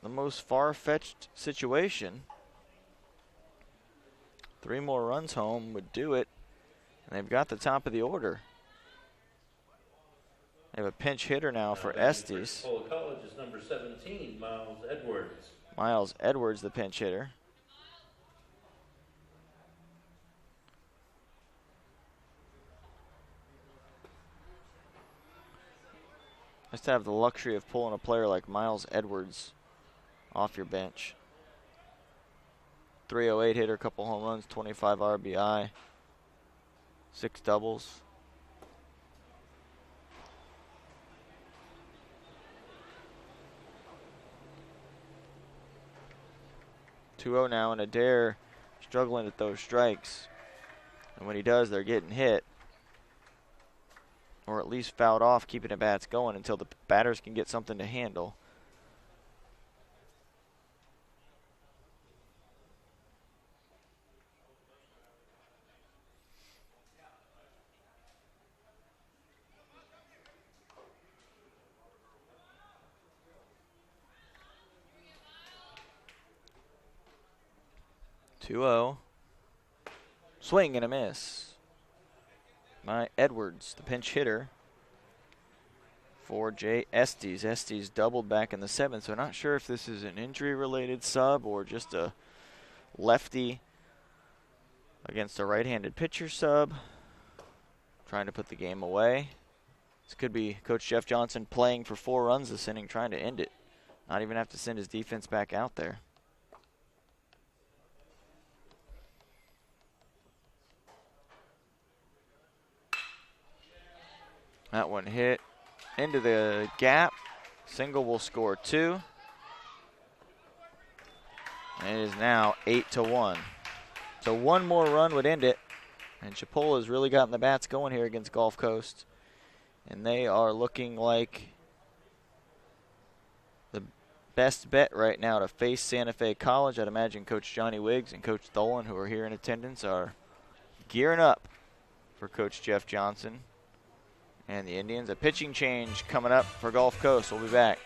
the most far-fetched situation. 3 more runs home would do it, and they've got the top of the order. They have a pinch hitter now for Estes. Chipola College is number 17, Miles Edwards. Miles Edwards, the pinch hitter. Nice to have the luxury of pulling a player like Miles Edwards off your bench. 308 hitter, couple home runs, 25 RBI, 6 doubles. (2-0) now, and Adair struggling to throw strikes. And when he does, they're getting hit. Or at least fouled off, keeping the bats going until the batters can get something to handle. (2-0). Swing and a miss by Edwards, the pinch hitter for Jay Estes. Estes doubled back in the 7th, so not sure if this is an injury-related sub or just a lefty against a right-handed pitcher sub, trying to put the game away. This could be Coach Jeff Johnson playing for 4 runs this inning, trying to end it. Not even have to send his defense back out there. That one hit into the gap. Single will score 2. And it is now 8-1. So 1 more run would end it. And Chipola has really gotten the bats going here against Gulf Coast. And they are looking like the best bet right now to face Santa Fe College. I'd imagine Coach Johnny Wiggs and Coach Tholen, who are here in attendance, are gearing up for Coach Jeff Johnson and the Indians. A pitching change coming up for Gulf Coast. We'll be back.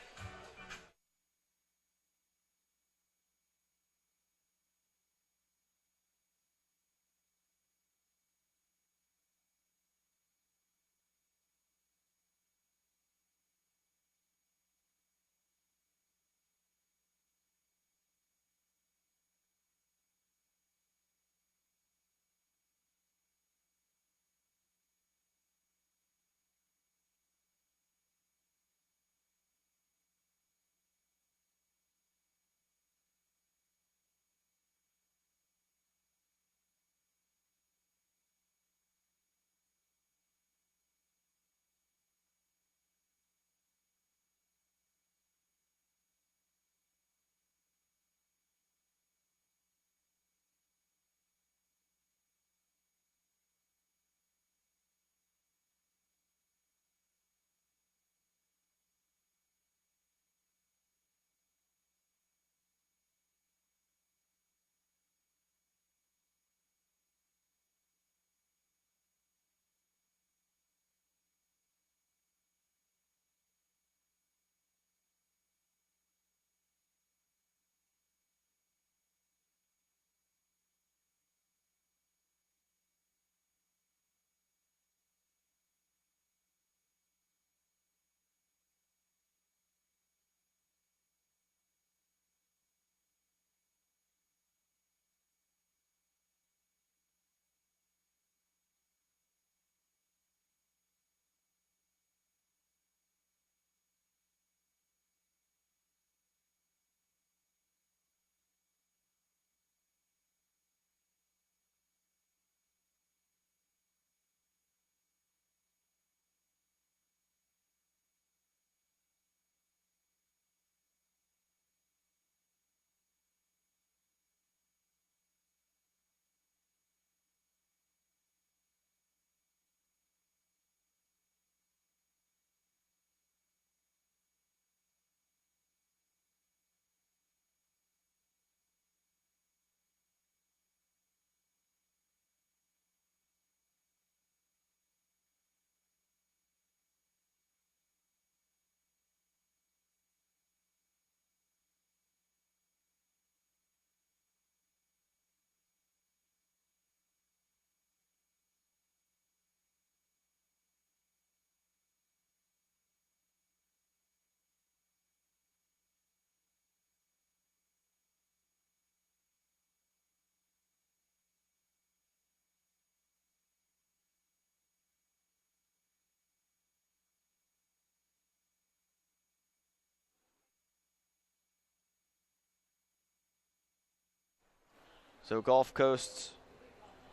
So Gulf Coast's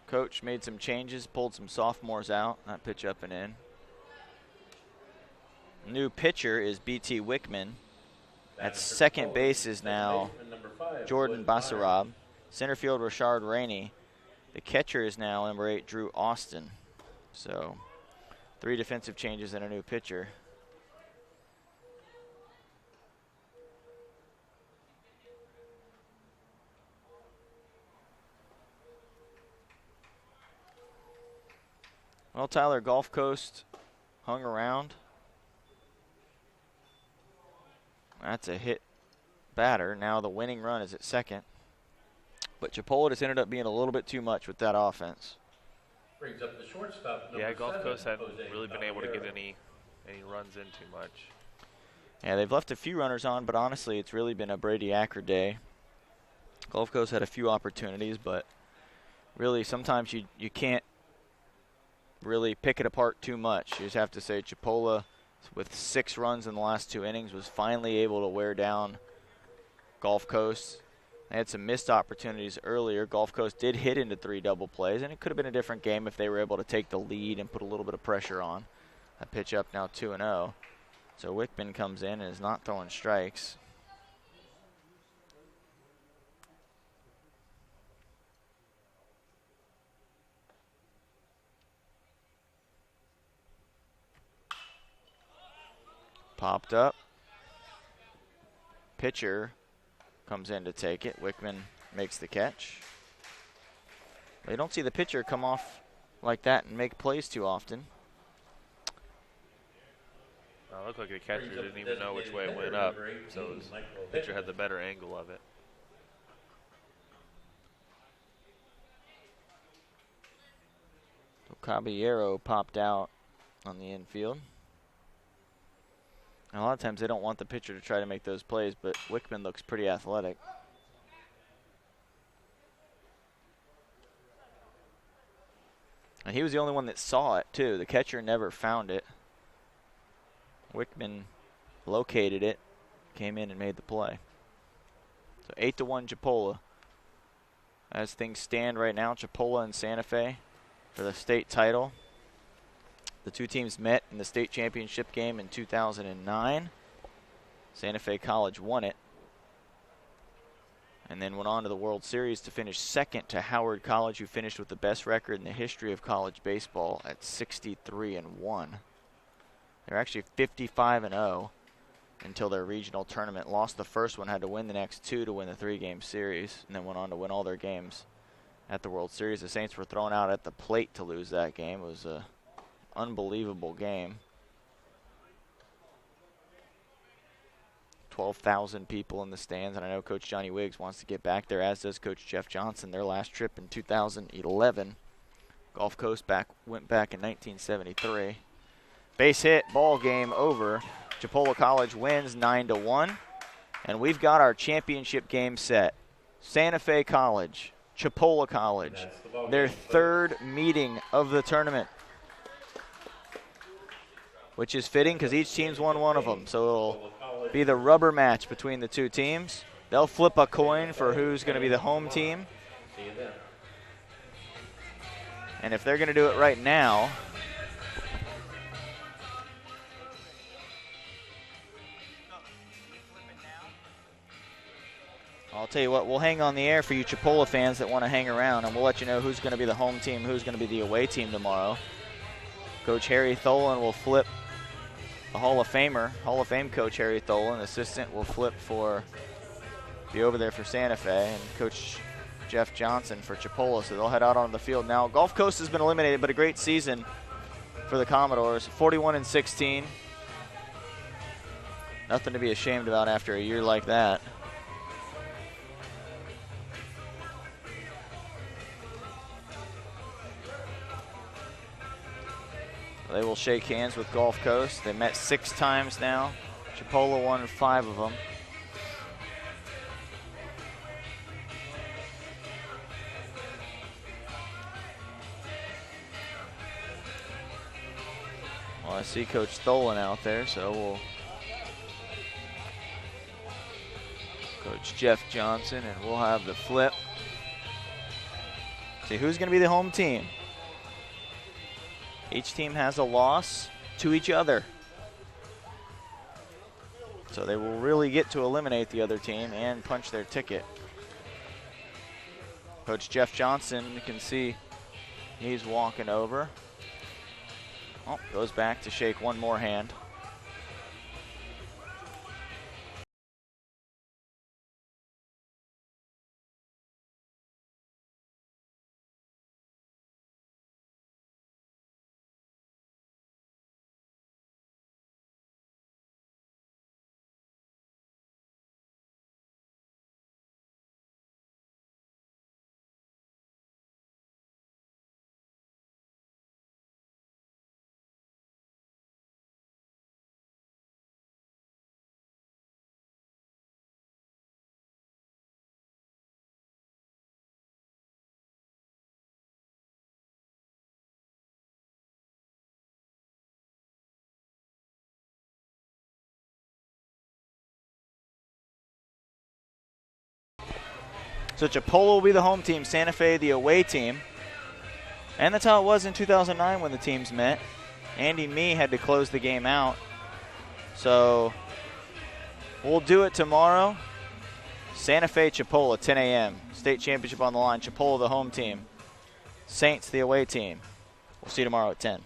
coach made some changes, pulled some sophomores out. That pitch up and in. New pitcher is B.T. Wickman. At second base is now Jordan Basarab. Center field, Rashard Rainey. The catcher is now number 8, Drew Austin. So 3 defensive changes and a new pitcher. Well, Tyler, Gulf Coast hung around. That's a hit batter. Now the winning run is at second. But Chipola just ended up being a little bit too much with that offense. Brings up the shortstop. Yeah, Gulf 7, Coast hadn't Jose really been able to get Caballero. any runs in too much. Yeah, they've left a few runners on, but honestly, it's really been a Brady Acker day. Gulf Coast had a few opportunities, but really sometimes you can't really pick it apart too much. You just have to say Chipola, with 6 runs in the last 2 innings, was finally able to wear down Gulf Coast. They had some missed opportunities earlier. Gulf Coast did hit into 3 double plays, and it could have been a different game if they were able to take the lead and put a little bit of pressure on. That pitch up now 2-0. So Wickman comes in and is not throwing strikes. Popped up. Pitcher comes in to take it. Wickman makes the catch. They don't see the pitcher come off like that and make plays too often. It looked like the catcher didn't even know which way it went up, so the pitcher had the better angle of it. So Caballero popped out on the infield. And a lot of times they don't want the pitcher to try to make those plays, but Wickman looks pretty athletic. And he was the only one that saw it, too. The catcher never found it. Wickman located it, came in and made the play. So 8-1 Chipola. As things stand right now, Chipola and Santa Fe for the state title. The 2 teams met in the state championship game in 2009. Santa Fe College won it, and then went on to the World Series to finish second to Howard College, who finished with the best record in the history of college baseball at 63-1. They're actually 55-0 until their regional tournament. Lost the first one, had to win the next 2 to win the 3-game series, and then went on to win all their games at the World Series. The Saints were thrown out at the plate to lose that game. It was a unbelievable game. 12,000 people in the stands, and I know Coach Johnny Wiggs wants to get back there, as does Coach Jeff Johnson. Their last trip in 2011. Gulf Coast went back in 1973. Base hit, ball game over. Chipola College wins 9-1, and we've got our championship game set. Santa Fe College, Chipola College, their 3rd meeting of the tournament, which is fitting because each team's won one of them. So it'll be the rubber match between the 2 teams. They'll flip a coin for who's going to be the home team. And if they're going to do it right now, I'll tell you what, we'll hang on the air for you Chipola fans that want to hang around, and we'll let you know who's going to be the home team, who's going to be the away team tomorrow. Coach Harry Tholen will flip the Hall of Fame coach Harry Tholen. Assistant will flip be over there for Santa Fe, and Coach Jeff Johnson for Chipola, so they'll head out on the field now. Gulf Coast has been eliminated, but a great season for the Commodores, 41-16. Nothing to be ashamed about after a year like that. They will shake hands with Gulf Coast. They met 6 times now. Chipola won 5 of them. Well, I see Coach Tholen out there, so we'll Coach Jeff Johnson, and we'll have the flip. See who's going to be the home team. Each team has a loss to each other. So they will really get to eliminate the other team and punch their ticket. Coach Jeff Johnson, you can see he's walking over. Oh, goes back to shake one more hand. So Chipola will be the home team, Santa Fe the away team. And that's how it was in 2009 when the teams met. Andy Mee had to close the game out. So we'll do it tomorrow. Santa Fe Chipola, 10 a.m. State championship on the line. Chipola the home team. Saints the away team. We'll see you tomorrow at 10.